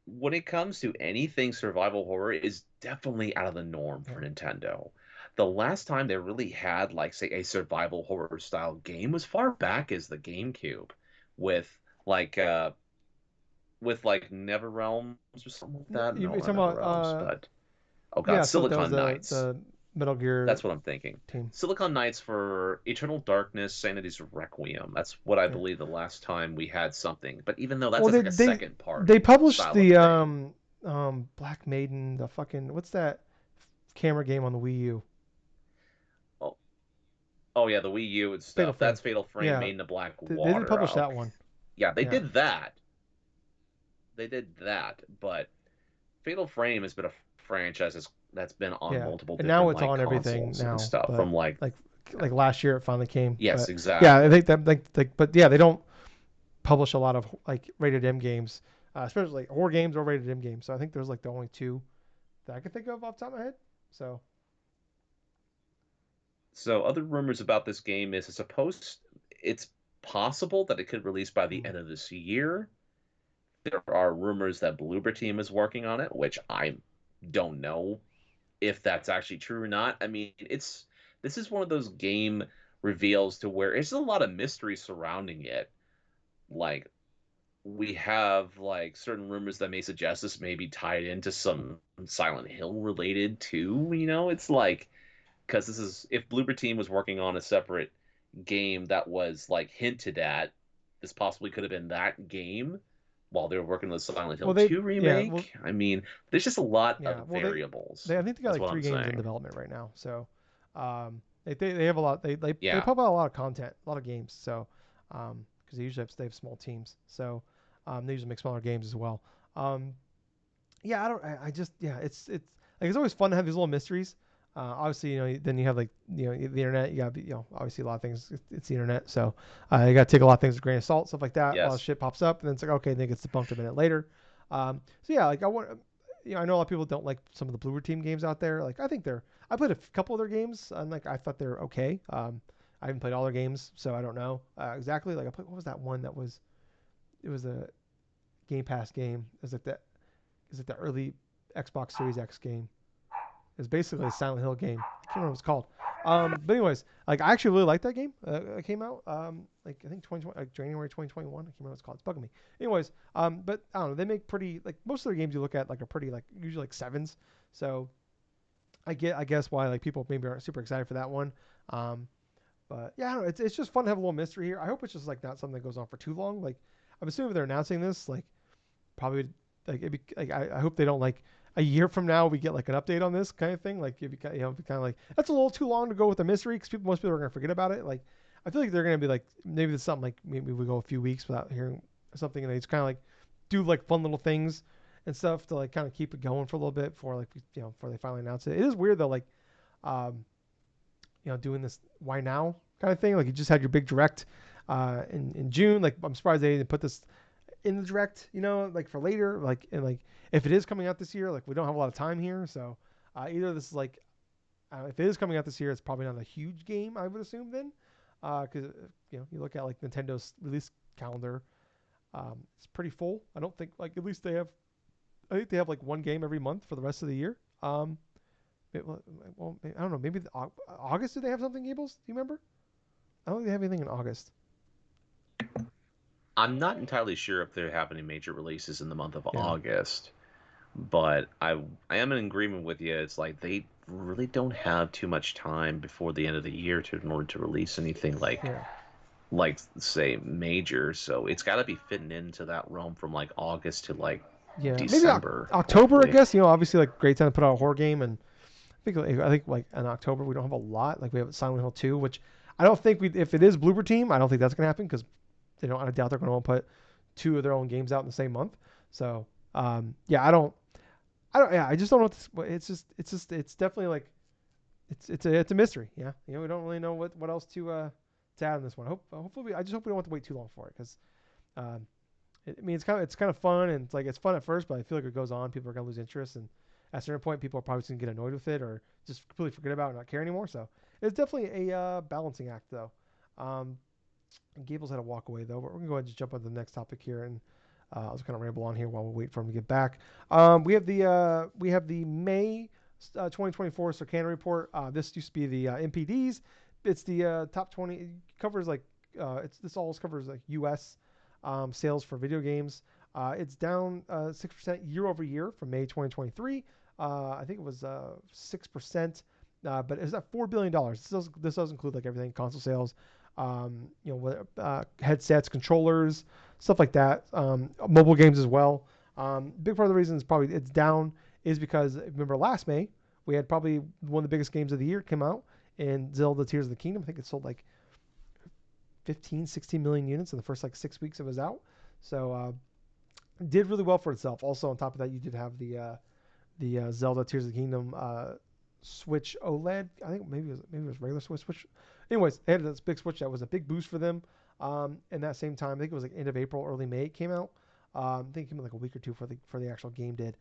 when it comes to anything survival horror is definitely out of the norm for Yeah. Nintendo. The last time they really had like say a survival horror style game was far back as the GameCube with like uh with like Never Realms or something like that. No, You're not talking Never about Realms, but oh god, yeah. So that was Silicon the Knights. the Metal Gear That's what I'm thinking. team. Silicon Knights for Eternal Darkness, Sanity's Requiem. That's what I Yeah. believe the last time we had something. But even though that's Well, like a second they party published style of the thing. Black Maiden, the fucking what's that camera game on the Wii U? Oh, oh yeah, the Wii U and Fatal stuff. Frame. That's Fatal Frame Yeah, Made in the Black they did Water. publish that Okay. one. Yeah, they Yeah. did that. They did that. But Fatal Frame has been a franchise that's been on Yeah, multiple and now different it's like on everything consoles and now, stuff but from like like like last year it finally came. yes, But yeah, I exactly. think that like but yeah, they don't publish a lot of like rated M games, especially like horror games or rated M games. So I think there's like the only two that I can think of off the top of my head. So So other rumors about this game is it's possible that it could release by the mm, end of this year. There are rumors that Bloober Team is working on it, which I don't know if that's actually true or not. I mean, this is one of those game reveals to where it's a lot of mystery surrounding it. Like we have like certain rumors that may suggest this may be tied into some Silent Hill related too. It's like because this is if Bloober Team was working on a separate game that was like hinted at, this possibly could have been that game while they were working on the Silent Well, Hill 2 well, remake. I mean, there's just a lot yeah, of well, variables. they I think they got That's like what three I'm games in saying. development right now. So, they have a lot. They Yeah. pump out a lot of content, a lot of games. So, because they have small teams. So, they usually make smaller games as well. Um, yeah, I just yeah, it's like it's always fun to have these little mysteries. Obviously, then you have like the internet. You got obviously a lot of things. It's the internet, so you got to take a lot of things with a grain of salt, stuff like that. A lot of Yes. shit pops up, and then it's like okay, then it gets debunked a minute later. So yeah, like I know a lot of people don't like some of the Bluer Team games out there. Like I played a couple of their games, and like I thought they're okay. I haven't played all their games, so I don't know exactly. Like what was that one that was? It was a Game Pass game. It was like that is it the early Xbox Series X game? It's basically a Silent Hill game. I can't remember what it's called. But anyways, like I actually really liked that game. It came out like I think 2020, like January 2021. I can't remember what it's called. It's bugging me. Anyways, but I don't know. They make pretty like most of their games you look at like are pretty like usually like sevens. So I guess why like people maybe aren't super excited for that one. Um, but yeah, I don't know. It's just fun to have a little mystery here. I hope it's just like not something that goes on for too long. Like I'm assuming if they're announcing this, like probably like it'd be like I hope they don't like a year from now we get like an update on this kind of thing. Like it'd be kind of like that's a little too long to go with a mystery because most people are gonna forget about it. Like I feel like they're gonna be like maybe it's something like maybe we go a few weeks without hearing something and they just kind of like do like fun little things and stuff to like kind of keep it going for a little bit before like before they finally announce it. It is weird though like um doing this why now kind of thing. Like you just had your big direct in June. Like I'm surprised they didn't put this in the direct, like for later, like and like if it is coming out this year, like we don't have a lot of time here, so either this is like if it is coming out this year, it's probably not a huge game, I would assume then, because you look at like Nintendo's release calendar, it's pretty full. I don't think like at least I think they have like one game every month for the rest of the year. Well, I don't know, maybe August. Do they have something, Gables? Do you remember? I don't think they have anything in August. I'm not entirely sure if they're having any major releases in the month of Yeah, August, but I am in agreement with you. It's like they really don't have too much time before the end of the year in order to release anything yeah. like say major. So it's got to be fitting into that realm from like August to like Yeah, maybe December, October. I hopefully. guess obviously like great time to put out a horror game, and I think like in October we don't have a lot. Like we have Silent Hill 2, which I don't think we if it is Bloober Team, I don't think that's gonna happen because they don't. I doubt they're gonna put two of their own games out in the same month. So yeah, I don't. Yeah, I just don't know. It's definitely like it's a mystery. Yeah, we don't really know what else to add in this one. I just hope we don't have to wait too long for it because um, I mean, it's kind of fun and it's fun at first, but I feel like it goes on, people are gonna lose interest, and at a certain point, people are probably just gonna get annoyed with it or just completely forget about it and not care anymore. So it's definitely a balancing act, though. Um, and Gables had to walk away though, but we're gonna go ahead and just jump on to the next topic here, and I was gonna ramble on here while we wait for him to get back. We have the May 2024 Circana Report. This used to be the MPDs. It's the top 20. It covers like this all covers like U.S. Sales for video games. It's down 6% year over year from May 2023. I think it was 6%, but it's at $4 billion. This does include like everything, console sales, headsets, controllers, stuff like that. Mobile games as well. Big part of the reason is probably it's down is because remember last May we had probably one of the biggest games of the year come out in Zelda Tears of the Kingdom. I think it sold like 15, 16 million units in the first like 6 weeks it was out. So did really well for itself. Also on top of that, you did have the Zelda Tears of the Kingdom Switch OLED. I think maybe it was regular Switch. Anyways, they had this big Switch that was a big boost for them. In that same time, I think it was like end of April, early May it came out. I think it came out like a week or two for the actual game did.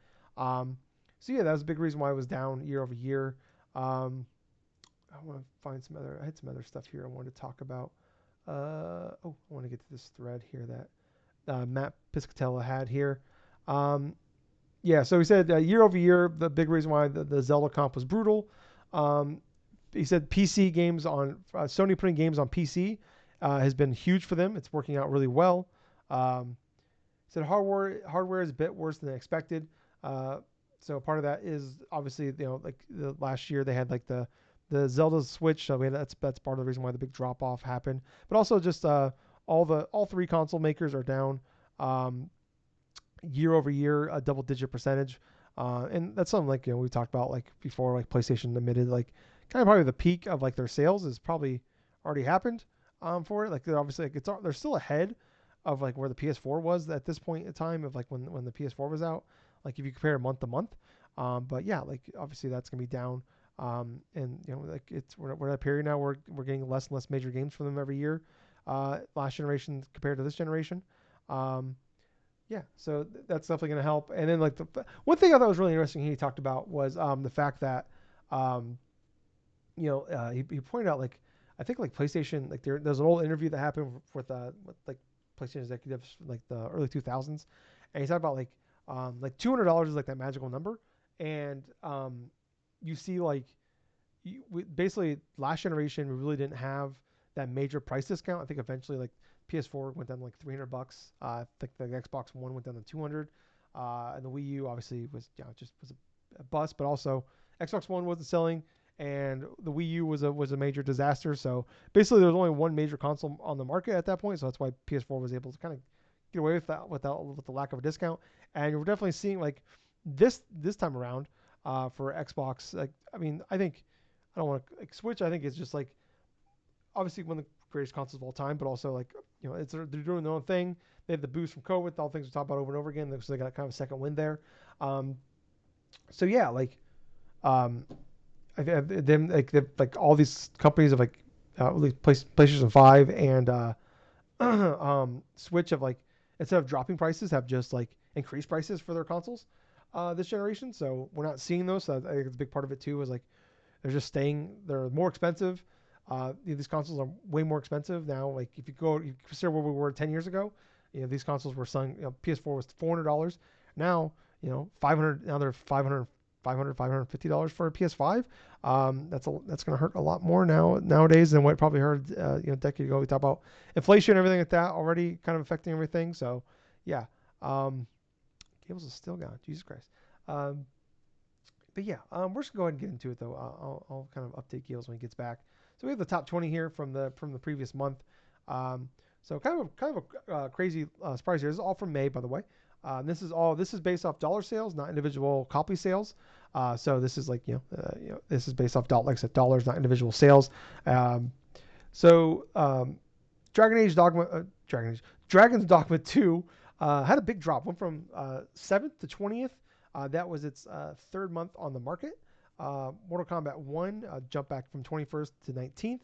So yeah, that was a big reason why it was down year over year. I want to find some other. I had some other stuff here I wanted to talk about. I want to get to this thread here that Matt Piscatella had here. Um, yeah, so he said year over year, the big reason why the Zelda comp was brutal. Um, he said PC games on Sony putting games on PC has been huge for them. It's working out really well. Um, said hardware is a bit worse than expected. Uh, so part of that is obviously like the last year they had like the Zelda Switch. So that's part of the reason why the big drop off happened. But also just all three console makers are down um, year over year, a double digit percentage. And that's something like we talked about like before, like PlayStation admitted like kind of probably the peak of like their sales is probably already happened for it. Like they're obviously like they're still ahead of like where the PS4 was at this point in time of like when the PS4 was out. Like if you compare month to month, but yeah, like obviously that's gonna be down. And like we're at a period now where we're getting less and less major games from them every year. Last generation compared to this generation. Um, yeah, so that's definitely going to help. And then like one thing I thought was really interesting he talked about was the fact that um, he pointed out like I think like PlayStation like there's an old interview that happened with like PlayStation executives like the early 2000s, and he talked about like $200 is like that magical number, and you see like basically last generation we really didn't have that major price discount. I think eventually like PS4 went down to like $300. I think the Xbox One went down to 200, and the Wii U obviously was just was a bust. But also Xbox One wasn't selling, and the Wii U was a major disaster. So basically, there was only one major console on the market at that point. So that's why PS4 was able to kind of get away with that with the lack of a discount. And we're definitely seeing like this time around for Xbox. Like I mean, I don't want to like Switch. I think it's just like obviously one of the greatest consoles of all time, but also like they're doing their own thing. They have the boost from COVID, all things we talk about over and over again. So they got kind of a second win there. Um, so yeah, like um, them like all these companies of like PlayStation Five and Switch have like instead of dropping prices have just like increased prices for their consoles this generation. So we're not seeing those. So I think it's a big part of it too. Is like they're just staying. They're more expensive. These consoles are way more expensive now. Like if you consider where we were 10 years ago, these consoles were selling. PS4 was $400. Now 500. Now they're 500, $550 for a PS5. That's going to hurt a lot more nowadays than what it probably hurt a decade ago. We talk about inflation and everything like that already kind of affecting everything. So yeah, cables is still gone. Jesus Christ. Um, but yeah, we're just gonna go ahead and get into it though. I'll kind of update Gales when he gets back. So we have the top 20 here from the previous month. So kind of a crazy surprise here. This is all from May, by the way. This is based off dollar sales, not individual copy sales. So this is like this is based off like I said, dollars, not individual sales. Um, so Dragon Age Dogma, Dragon's Dogma 2 had a big drop. Went from 7th to 20th. That was its third month on the market. Mortal Kombat 1 jumped back from 21st to 19th.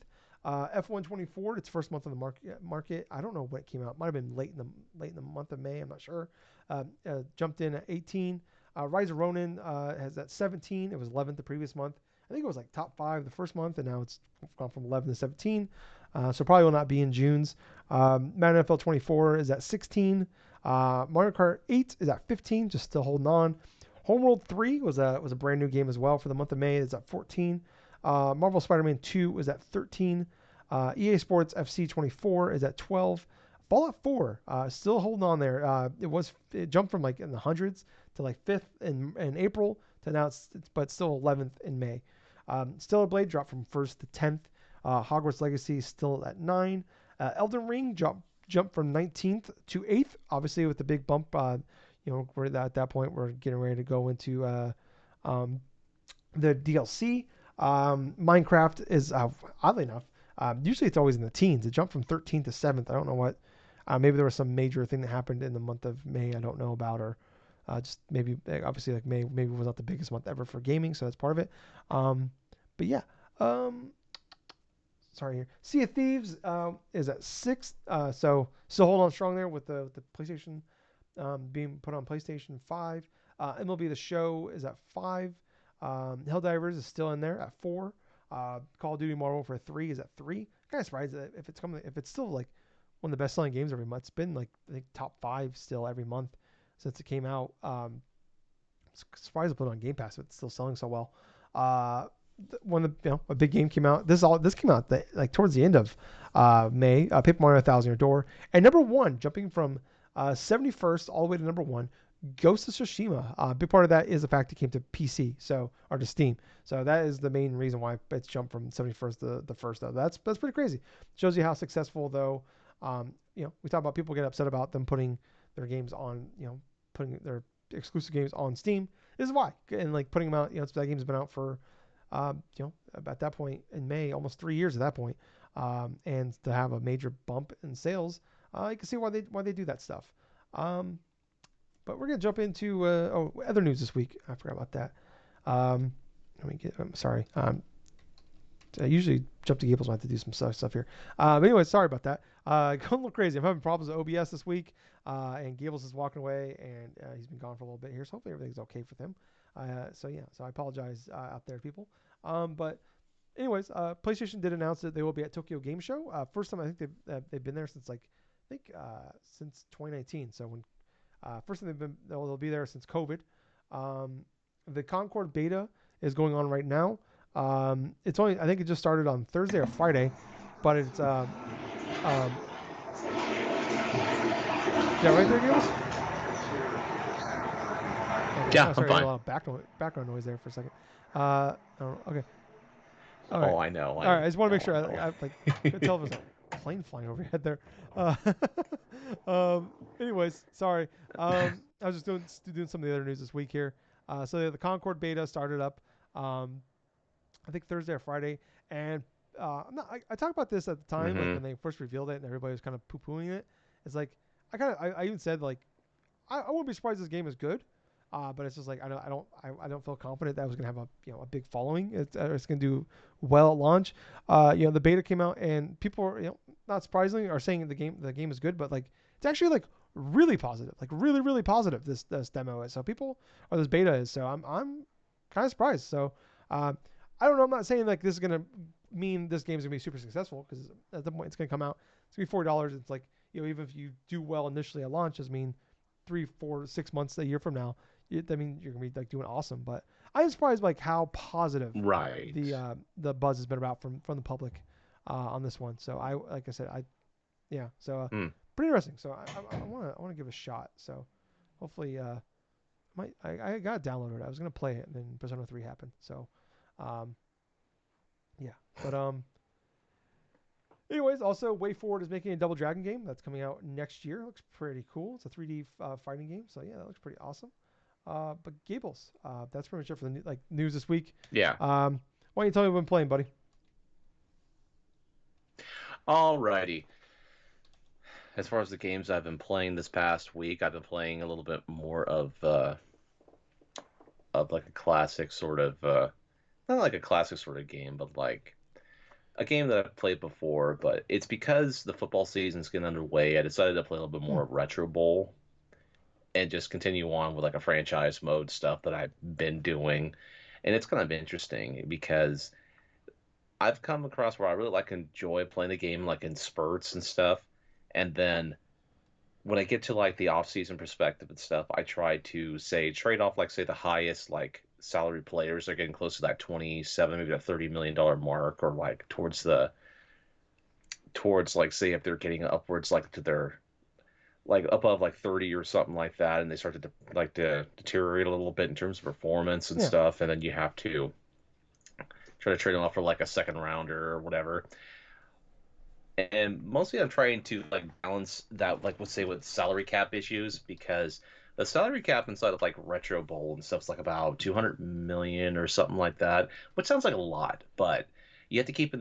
F124, its first month on the market. I don't know when it came out. Might have been late in the month of May. I'm not sure. Jumped in at 18. Rise of Ronin has at 17. It was 11th the previous month. I think it was like top 5 the first month, and now it's gone from 11 to 17. So probably will not be in June's. Madden NFL 24 is at 16. Mario Kart 8 is at 15, just still holding on. Homeworld 3 was a brand new game as well for the month of May. It's at 14. Marvel Spider-Man 2 was at 13. EA Sports FC 24 is at 12. Fallout 4 still holding on there. It jumped from like in the hundreds to like 5th in April to now but still 11th in May. Stellar Blade dropped from 1st to 10th. Hogwarts Legacy still at 9. Elden Ring jumped from 19th to 8th. Obviously with the big bump. We're at that point we're getting ready to go into the DLC. Minecraft is oddly enough. Usually it's always in the teens. It jumped from 13th to 7th. I don't know what. Maybe there was some major thing that happened in the month of May I don't know about, or just maybe obviously like May maybe was not the biggest month ever for gaming, so that's part of it. But yeah. Sorry here. Sea of Thieves is at 6th. So still hold on strong there with the PlayStation being put on PlayStation 5. MLB The Show is at 5. Helldivers is still in there at 4. Call of Duty Modern Warfare 3 is at 3. Kind of surprised that if it's still like one of the best selling games every month. It's been like I think top 5 still every month since it came out. Surprised to put it on Game Pass, but it's still selling so well. When a big game came out. This came out like towards the end of May. Paper Mario: Thousand Year Door, and number one, jumping from 71st all the way to number one. Ghost of Tsushima. A big part of that is the fact it came to PC, so or to Steam. So that is the main reason why it's jumped from 71st to the first. Though that's pretty crazy. Shows you how successful though. We talk about people get upset about them putting their games on, putting their exclusive games on Steam. This is why, and like putting them out. That game's been out for, at that point in May, almost 3 years at that point, and to have a major bump in sales, you can see why they do that stuff. But we're gonna jump into other news this week. I forgot about that. Let me get. I'm sorry. I usually jump to Gables when I have to do some stuff here. But anyway, sorry about that. Going a little crazy. I'm having problems with OBS this week, and Gables is walking away, and he's been gone for a little bit here. So hopefully everything's okay with him. So I apologize out there, people. But anyways, PlayStation did announce that they will be at Tokyo Game Show. First time I think they've been there since since 2019. So when first thing they'll be there since COVID. The Concord beta is going on right now. It's only I think it just started on Thursday or Friday, but it's yeah, right there, Gills. Okay. Yeah, Oh, I'm sorry, I had a fine. lot of background noise there for a second. Okay. All right. Oh, I know. All right. I just want to make Oh, sure I I like know. could tell if there's a plane flying over your head there. Anyways, sorry. I was just doing some of the other news this week here. So the Concord beta started up. I think Thursday or Friday, and I talked about this at the time, like Mm-hmm. when they first revealed it, and everybody was kind of poo-pooing it. It's like I even said like I wouldn't be surprised if this game is good, but it's just like I don't feel confident that I was gonna have a big following. It's gonna do well at launch. The beta came out and people are not surprisingly are saying the game is good, but like it's actually like really positive, like really really positive. This demo is so people or this beta is so I'm kind of surprised. So I don't know. I'm not saying like this is gonna mean this game's gonna be super successful because at the point it's gonna come out, it's gonna be $40. It's like even if you do well initially at launch, doesn't mean 3, 4, 6 months, a year from now, I mean you're gonna be like doing awesome. But I'm surprised like how positive Right. the buzz has been about from the public on this one. So like I said, yeah. So Hmm. pretty interesting. So I wanna give a shot. So hopefully I got downloaded. I was gonna play it and then Persona 3 happened. So um, yeah. But anyways, also Way Forward is making a Double Dragon game that's coming out next year. Looks pretty cool. It's a 3D fighting game. So yeah, that looks pretty awesome. But Gables, that's pretty much it for the news this week. Yeah. Why don't you tell me what you've been playing, buddy? Alrighty. As far as the games I've been playing this past week, I've been playing a little bit more of like a classic sort of not like a classic sort of game, but like a game that I've played before. But it's because the football season's getting underway. I decided to play a little bit Hmm. more of Retro Bowl and just continue on with like a franchise mode stuff that I've been doing. And it's kind of interesting because I've come across where I really like enjoy playing the game like in spurts and stuff. And then when I get to like the off-season perspective and stuff, I try to say trade off like say the highest like salary players are getting close to that 27 maybe the $30 million mark or like towards like say if they're getting upwards like to their like above like 30 or something like that and they start to to deteriorate a little bit in terms of performance and Yeah. stuff and then you have to try to trade them off for like a second rounder or whatever. And mostly I'm trying to like balance that like let's say with salary cap issues because the salary cap inside of like Retro Bowl and stuff's like about 200 million or something like that, which sounds like a lot, but you have to keep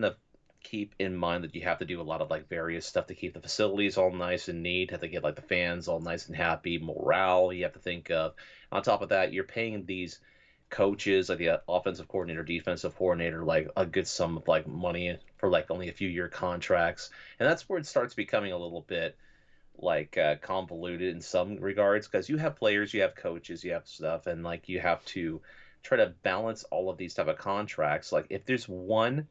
in mind that you have to do a lot of like various stuff to keep the facilities all nice and neat, have to get like the fans all nice and happy, morale you have to think of. On top of that, you're paying these coaches, like the offensive coordinator, defensive coordinator, like a good sum of like money for like only a few year contracts, and that's where it starts becoming a little bit like convoluted in some regards because you have players, you have coaches, you have stuff, and like you have to try to balance all of these type of contracts. Like if there's one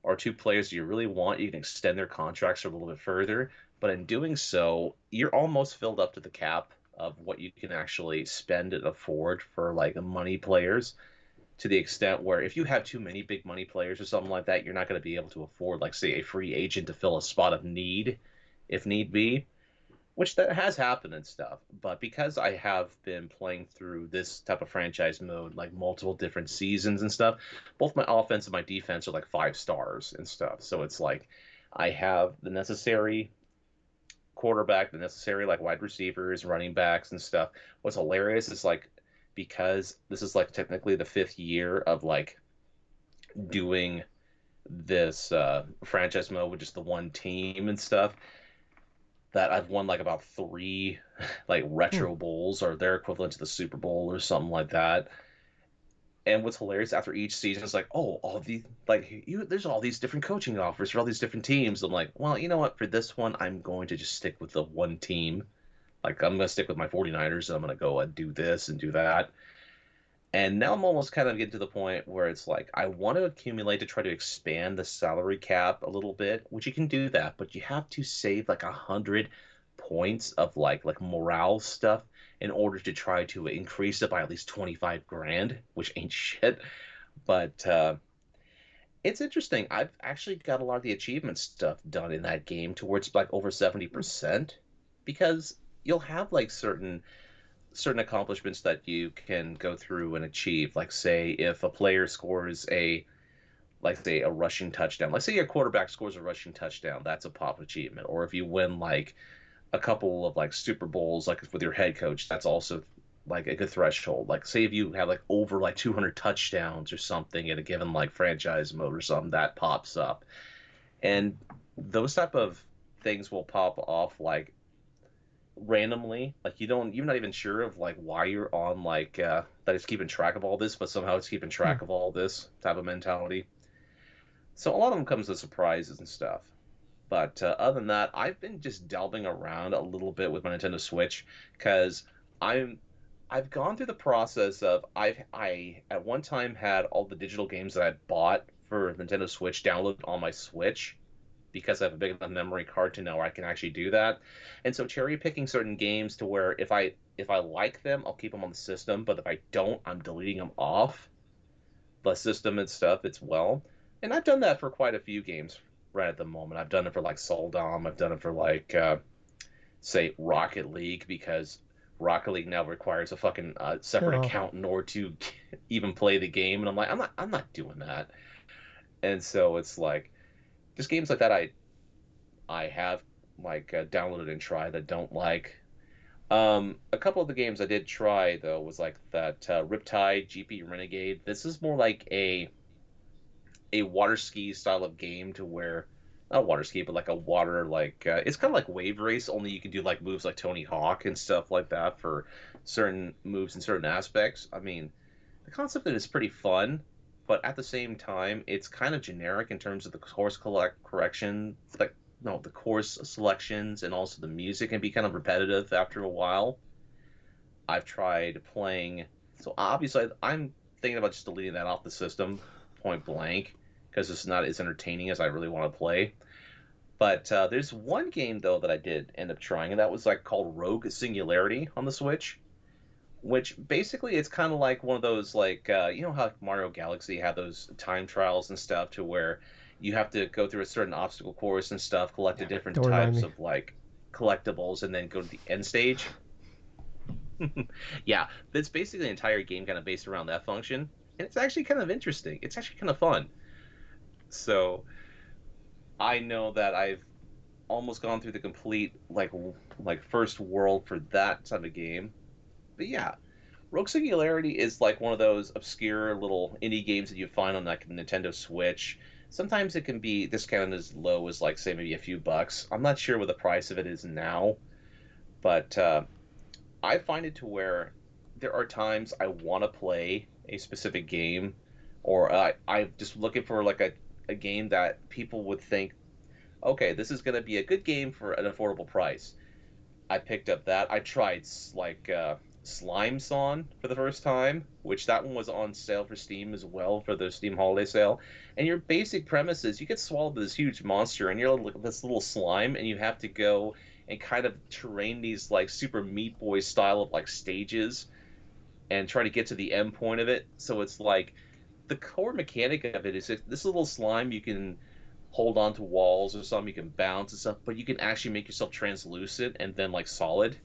or two players you really want, you can extend their contracts a little bit further. But in doing so, you're almost filled up to the cap of what you can actually spend and afford for like money players to the extent where if you have too many big money players or something like that, you're not going to be able to afford, like, say, a free agent to fill a spot of need if need be. which that has happened and stuff. But because I have been playing through this type of franchise mode, like multiple different seasons and stuff, both my offense and my defense are like 5 stars and stuff. So it's like I have the necessary quarterback, the necessary like wide receivers, running backs, and stuff. What's hilarious is like because this is like technically the 5th year of like doing this franchise mode with just the one team and stuff, that I've won like about 3 like Hmm. retro bowls or their equivalent to the Super Bowl or something like that. And what's hilarious after each season is like, oh, all these like you there's all these different coaching offers for all these different teams. I'm like, well, you know what? For this one, I'm going to just stick with the one team. Like I'm gonna stick with my 49ers and I'm gonna go and do this and do that. And now I'm almost kind of getting to the point where it's like I want to accumulate to try to expand the salary cap a little bit, which you can do that, but you have to save like 100 points of like morale stuff in order to try to increase it by at least 25 grand, which ain't shit. But it's interesting. I've actually got a lot of the achievement stuff done in that game towards like over 70% because you'll have like certain accomplishments that you can go through and achieve. Like say if a player scores a like say a rushing touchdown. Like say your quarterback scores a rushing touchdown, that's a pop achievement. Or if you win like a couple of like Super Bowls like with your head coach, that's also like a good threshold. Like say if you have like over like 200 touchdowns or something in a given like franchise mode or something, that pops up. And those type of things will pop off like randomly. Like you're not even sure of like why you're on like that it's keeping track of all this, but somehow it's keeping Hmm. track of all this type of mentality. So a lot of them comes as surprises and stuff. But other than that, I've been just delving around a little bit with my Nintendo Switch because I'm I've gone through the process of I at one time had all the digital games that I bought for Nintendo Switch downloaded on my Switch because I have a big enough memory card to know where I can actually do that. And so cherry picking certain games to where if I like them, I'll keep them on the system, but if I don't, I'm deleting them off the system and stuff as well. And I've done that for quite a few games right at the moment. I've done it for like Soldom. I've done it for like say Rocket League because Rocket League now requires a fucking separate Oh. account in order to even play the game. And I'm like, I'm not doing that. And so it's like just games like that. I have like downloaded and tried that don't like. A couple of the games I did try though was like that Riptide GP Renegade. This is more like a water ski style of game to where not water ski but like a water like it's kind of like wave race only you can do like moves like Tony Hawk and stuff like that for certain moves and certain aspects. I mean, the concept of it is pretty fun, but at the same time it's kind of generic in terms of the course collect correction like no the course selections and also the music can be kind of repetitive after a while. I've tried playing. So obviously, I'm thinking about just deleting that off the system, point blank, because it's not as entertaining as I really want to play. But there's one game though that I did end up trying, and that was like called Rogue Singularity on the Switch, which basically it's kind of like one of those like you know how Mario Galaxy had those time trials and stuff to where you have to go through a certain obstacle course and stuff, collect the different Don't remind types me. of like collectibles, and then go to the end stage. Yeah, that's basically the entire game kind of based around that function, and it's actually kind of interesting. It's actually kind of fun. So I know that I've almost gone through the complete like first world for that type of game. But yeah, Rogue Singularity is like one of those obscure little indie games that you find on like Nintendo Switch. Sometimes it can be discounted as low as like say maybe a few bucks. I'm not sure what the price of it is now, but I find it to where there are times I want to play a specific game, or I'm just looking for like a game that people would think, okay, this is going to be a good game for an affordable price. I picked up that. I tried like Slime Song for the first time, which that one was on sale for Steam as well for the Steam holiday sale. And your basic premise is you get swallowed by this huge monster, and you're this little slime, and you have to go and kind of terrain these like Super Meat Boy style of like stages and try to get to the end point of it. So it's like the core mechanic of it is this little slime you can hold on to walls or something. You can bounce and stuff, but you can actually make yourself translucent and then like solid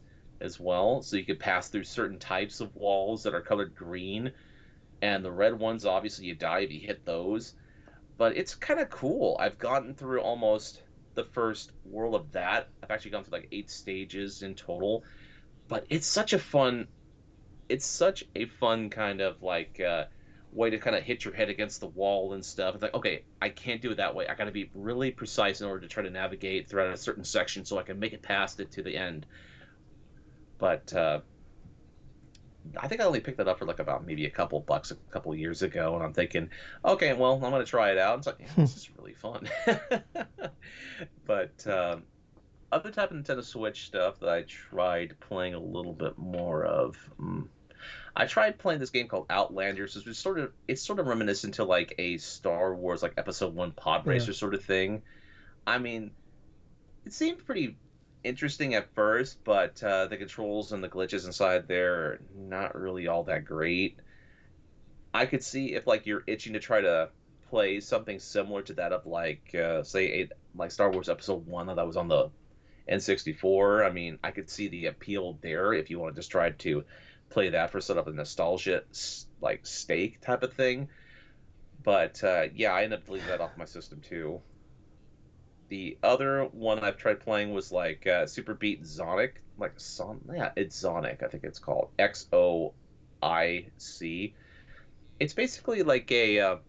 as well. So you can pass through certain types of walls that are colored green, and the red ones, obviously, you die if you hit those. But it's kind of cool. I've gotten through almost the first world of that. I've actually gone through like 8 stages in total. But it's such a fun kind of like way to kind of hit your head against the wall and stuff. It's like, okay, I can't do it that way. I got to be really precise in order to try to navigate throughout a certain section so I can make it past it to the end. But I think I only picked that up for like about maybe a couple bucks a couple years ago, and I'm thinking, okay, well, I'm gonna try it out. It's like, yeah, this is really fun. But other type of Nintendo Switch stuff that I tried playing a little bit more of. I tried playing this game called Outlanders. It's sort of reminiscent to like a Star Wars like Episode One Pod Yeah. Racer sort of thing. I mean, it seemed pretty interesting at first, but the controls and the glitches inside there are not really all that great. I could see if like you're itching to try to play something similar to that of like like Star Wars Episode One that was on the N64. I mean, I could see the appeal there if you want to just try to play that for sort of a nostalgia like stake type of thing. But yeah, I ended up deleting that off my system too. The other one I've tried playing was like Super Beat Sonic, yeah, it's Sonic, I think it's called Xoic. It's basically like a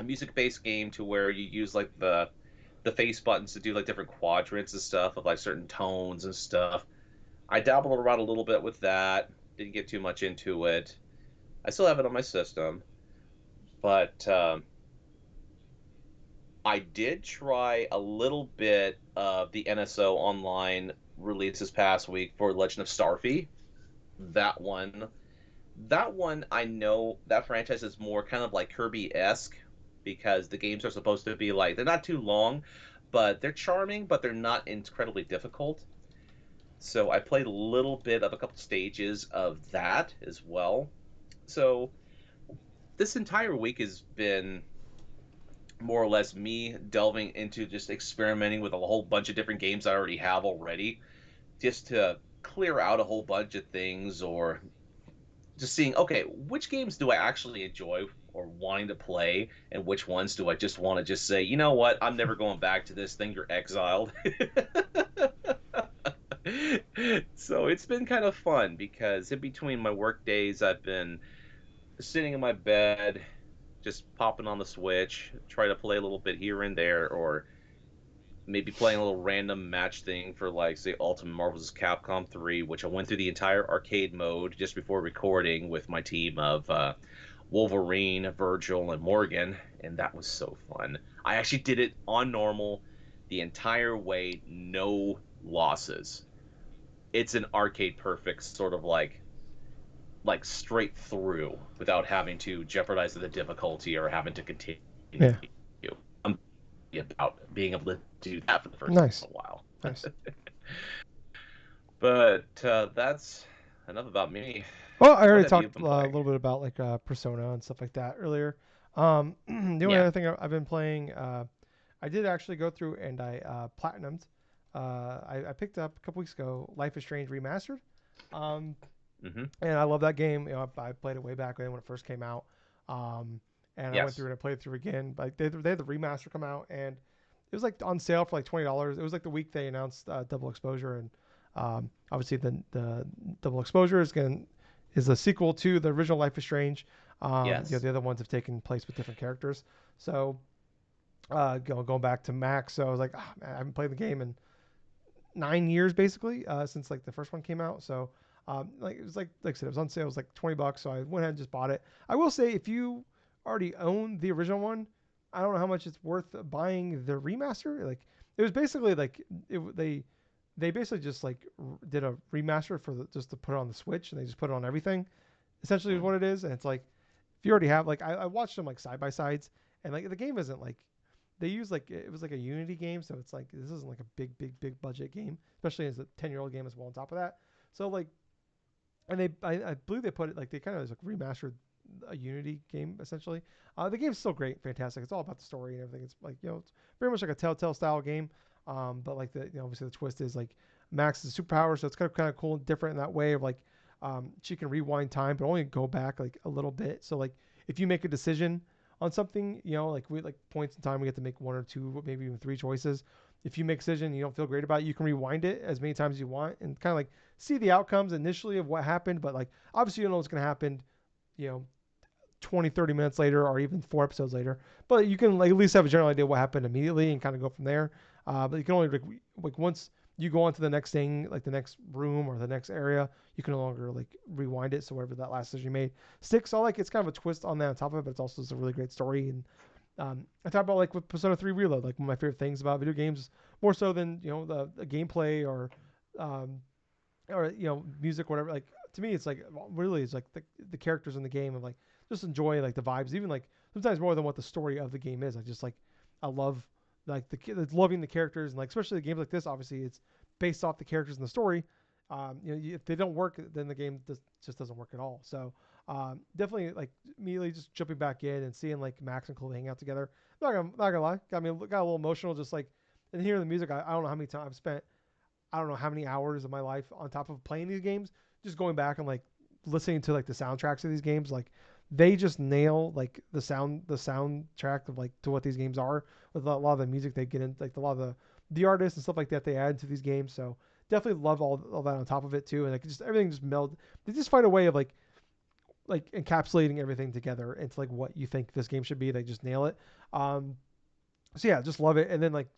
music-based game to where you use like the face buttons to do like different quadrants and stuff of like certain tones and stuff. I dabbled around a little bit with that. Didn't get too much into it. I still have it on my system, but I did try a little bit of the NSO online release this past week for Legend of Starfy. That one, that one, I know that franchise is more kind of like Kirby-esque because the games are supposed to be like they're not too long, but they're charming, but they're not incredibly difficult. So I played a little bit of a couple stages of that as well. So this entire week has been more or less me delving into just experimenting with a whole bunch of different games I already have already, just to clear out a whole bunch of things or just seeing, okay, which games do I actually enjoy or wanting to play, and which ones do I just want to just say, you know what, I'm never going back to this thing, you're exiled. So it's been kind of fun because in between my work days, I've been sitting in my bed, just popping on the Switch, try to play a little bit here and there, or maybe playing a little random match thing for like say Ultimate Marvel's Capcom 3, which I went through the entire arcade mode just before recording with my team of Wolverine, Virgil, and Morgan, and that was so fun. I actually did it on normal the entire way, no losses. It's an arcade perfect sort of like straight through without having to jeopardize the difficulty or having to continue. Yeah. I'm about being able to do that for the first time Nice. in a while. Nice. But that's enough about me. Well, I What already have you talked been a playing? little bit about like Persona and stuff like that earlier. The only Yeah. other thing I've been playing, I did actually go through and I platinumed. I picked up a couple weeks ago Life is Strange Remastered, um, Hmm. and I love that game. You know, I played it way back when it first came out, um, and I went through Yes. and I played it through again. But they had the remaster come out, and it was like on sale for like $20. It was like the week they announced Double Exposure, and obviously the Double Exposure is a sequel to the original Life is Strange. Yes. The other ones have taken place with different characters. So going back to Max, so I was like, oh, man, I haven't played the game in 9 years basically since like the first one came out. So like it was like I said, it was on sale. It was like $20, so I went ahead and just bought it. I will say if you already own the original one, I don't know how much it's worth buying the remaster. Like it was basically like they basically just like did a remaster for just to put it on the Switch, and they just put it on everything. Essentially, is Mm. what it is, and it's like if you already have like I watched them like side by sides, and like the game isn't like they use like it was like a Unity game, so it's like this isn't like a big budget game, especially as a 10-year-old game as well. On top of that, so like and I believe they put it like they kind of like remastered a Unity game essentially. The game's still great, fantastic. It's all about the story and everything. It's like it's very much like a Telltale style game. But like obviously the twist is like Max is a superpower, so it's kind of cool and different in that way of like she can rewind time, but only go back like a little bit. So like if you make a decision on something, like we like points in time, we get to make one or two, maybe even three choices. If you make a decision and you don't feel great about it, you can rewind it as many times as you want and kind of like see the outcomes initially of what happened. But like obviously you don't know what's going to happen, you know, 20, 30 minutes later or even 4 episodes later. But you can like at least have a general idea what happened immediately and kind of go from there. But you can only like once you go on to the next thing, like the next room or the next area, you can no longer like rewind it. So whatever that last decision you made sticks. So like it's kind of a twist on that on top of it, but it's also just a really great story. And I talk about like with Persona 3 Reload, like one of my favorite things about video games, more so than the gameplay um, or music, whatever. Like to me, it's like really it's like the characters in the game and like just enjoy like the vibes, even like sometimes more than what the story of the game is. I just like I love like loving the characters and like especially the games like this. Obviously, it's based off the characters in the story. If they don't work, then the game just doesn't work at all. So definitely like immediately just jumping back in and seeing like Max and Chloe hang out together. Not gonna lie, got a little emotional just like and hearing the music. I don't know how many times I've spent I don't know how many hours of my life on top of playing these games, just going back and like listening to like the soundtracks of these games. Like they just nail like the soundtrack of like to what these games are with a lot of the music they get in, like a lot of the artists and stuff like that they add to these games. So definitely love all that on top of it too. And like just everything just meld. They just find a way of like encapsulating everything together into like what you think this game should be. They just nail it. Um, so yeah, just love it. And then like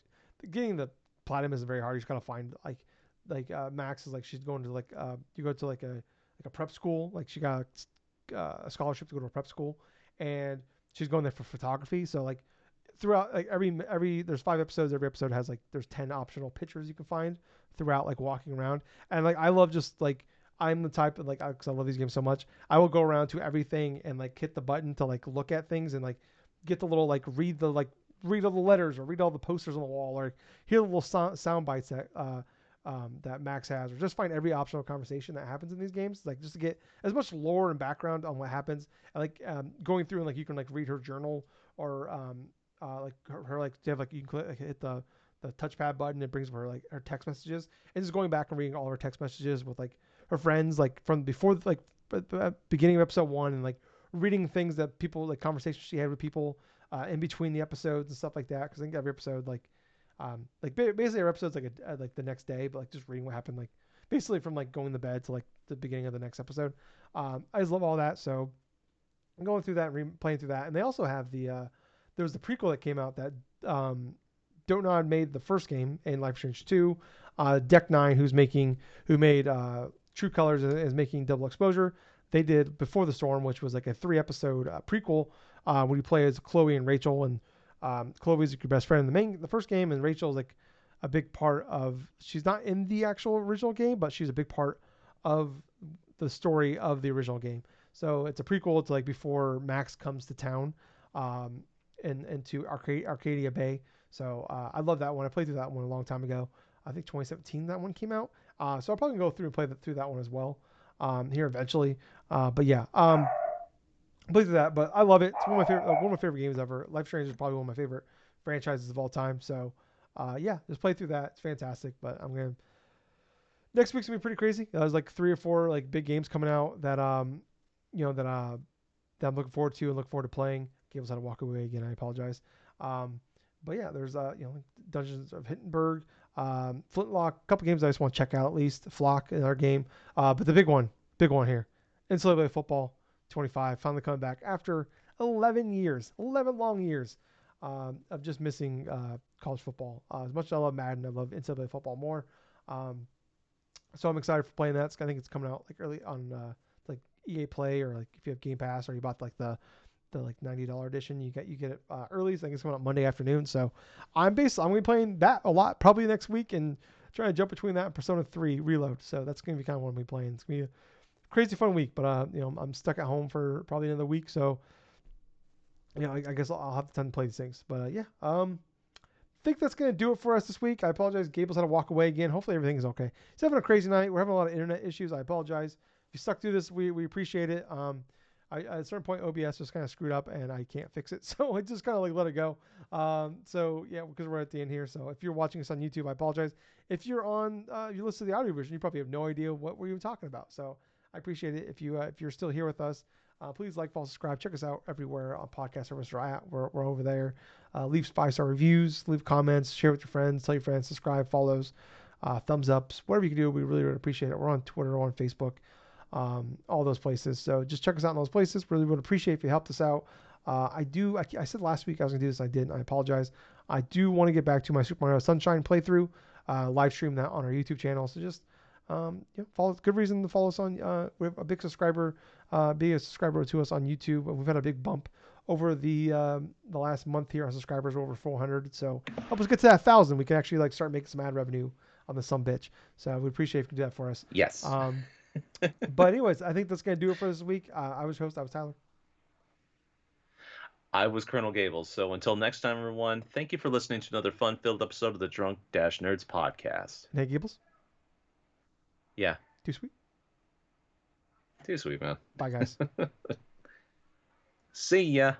getting the platinum isn't very hard. You just gotta find Max is like she's going to like you go to like a prep school. Like she got a scholarship to go to a prep school, and she's going there for photography. So like throughout like every there's 5 episodes. Every episode has like there's 10 optional pictures you can find throughout like walking around. And like I love just like I'm the type of like because I love these games so much. I will go around to everything and like hit the button to like look at things and like get the little like read all the letters or read all the posters on the wall or hear the little sound bites that Max has, or just find every optional conversation that happens in these games, like just to get as much lore and background on what happens, and like going through and like you can like read her journal or like her like they have like you can click, like, hit the touchpad button, it brings up her like her text messages, and just going back and reading all her text messages with like her friends like from before like beginning of episode one and like reading things that people like conversations she had with people in between the episodes and stuff like that. Because I think every episode basically every episode's like like the next day, but like just reading what happened like basically from like going to bed to like the beginning of the next episode. I just love all that. So I'm going through that and playing through that. And they also have there was the prequel that came out that um, Don't made the first game in Life is Strange 2. Deck Nine, who made True Colors, is making Double Exposure. They did Before the Storm, which was like a 3 episode prequel where you play as Chloe and Rachel, and Chloe's your best friend in the first game, and Rachel's like a big part of. She's not in the actual original game, but she's a big part of the story of the original game. So it's a prequel to like before Max comes to town, um, and to Arcadia Bay. So I love that one. I played through that one a long time ago. I think 2017 that one came out. So I'll probably go through and play through that one as well here eventually. But yeah, played through that. But I love it. It's one of my favorite games ever. Life Strange is probably one of my favorite franchises of all time. So yeah, just play through that. It's fantastic. But I'm gonna next week's gonna be pretty crazy. There's like 3 or 4 like big games coming out that you know that I'm looking forward to and look forward to playing. Gables had to walk away again. I apologize. Um, but yeah, there's Dungeons of Hindenburg, Flintlock, a couple games I just want to check out at least. Flock in our game, but the big one here, NCAA football 25 finally coming back after 11 years, 11 long years of just missing college football. As much as I love Madden, I love NCAA football more. Um, so I'm excited for playing that. I think it's coming out like early on like EA Play or like if you have Game Pass or you bought like the like $90 edition, you get it early. So I think it's coming out Monday afternoon. So I'm gonna be playing that a lot probably next week and trying to jump between that and Persona 3 Reload. So that's gonna be kind of what I'm gonna be playing. It's gonna be a crazy fun week, but I'm stuck at home for probably another week. So I guess I'll have the time to play these things. But yeah, think that's going to do it for us this week. I apologize. Gables had to walk away again. Hopefully everything is okay. He's having a crazy night. We're having a lot of internet issues. I apologize. If you stuck through this, we appreciate it. at a certain point OBS just kind of screwed up and I can't fix it, so I just kind of like let it go. So yeah, because we're at the end here. So if you're watching us on YouTube, I apologize. If you're on, you listen to the audio version, you probably have no idea what we're even talking about. So I appreciate it if you're still here with us. Please like, follow, subscribe. Check us out everywhere on podcast service we're at. We're over there. Leave 5-star reviews, leave comments, share with your friends, tell your friends, subscribe, follows, thumbs ups, whatever you can do. We really would appreciate it. We're on Twitter, we're on Facebook, all those places. So just check us out in those places. Really would appreciate if you helped us out. I said last week I was gonna do this. I didn't. I apologize. I do want to get back to my Super Mario Sunshine playthrough. Live stream that on our YouTube channel. So just follow. Good reason to follow us on. We have a big subscriber, be a subscriber to us on YouTube. We've had a big bump over the last month here. Our subscribers are over 400. So help us get to that 1,000. We can actually like start making some ad revenue on the some bitch. So we appreciate if you can do that for us. Yes. Um, but anyways, I think that's gonna do it for this week. I was your host. I was Tyler. I was Colonel Gables. So until next time, everyone, thank you for listening to another fun-filled episode of the Drunk-Nerds podcast. Hey Gables. Yeah, Too sweet. too sweet, man. Bye guys. See ya.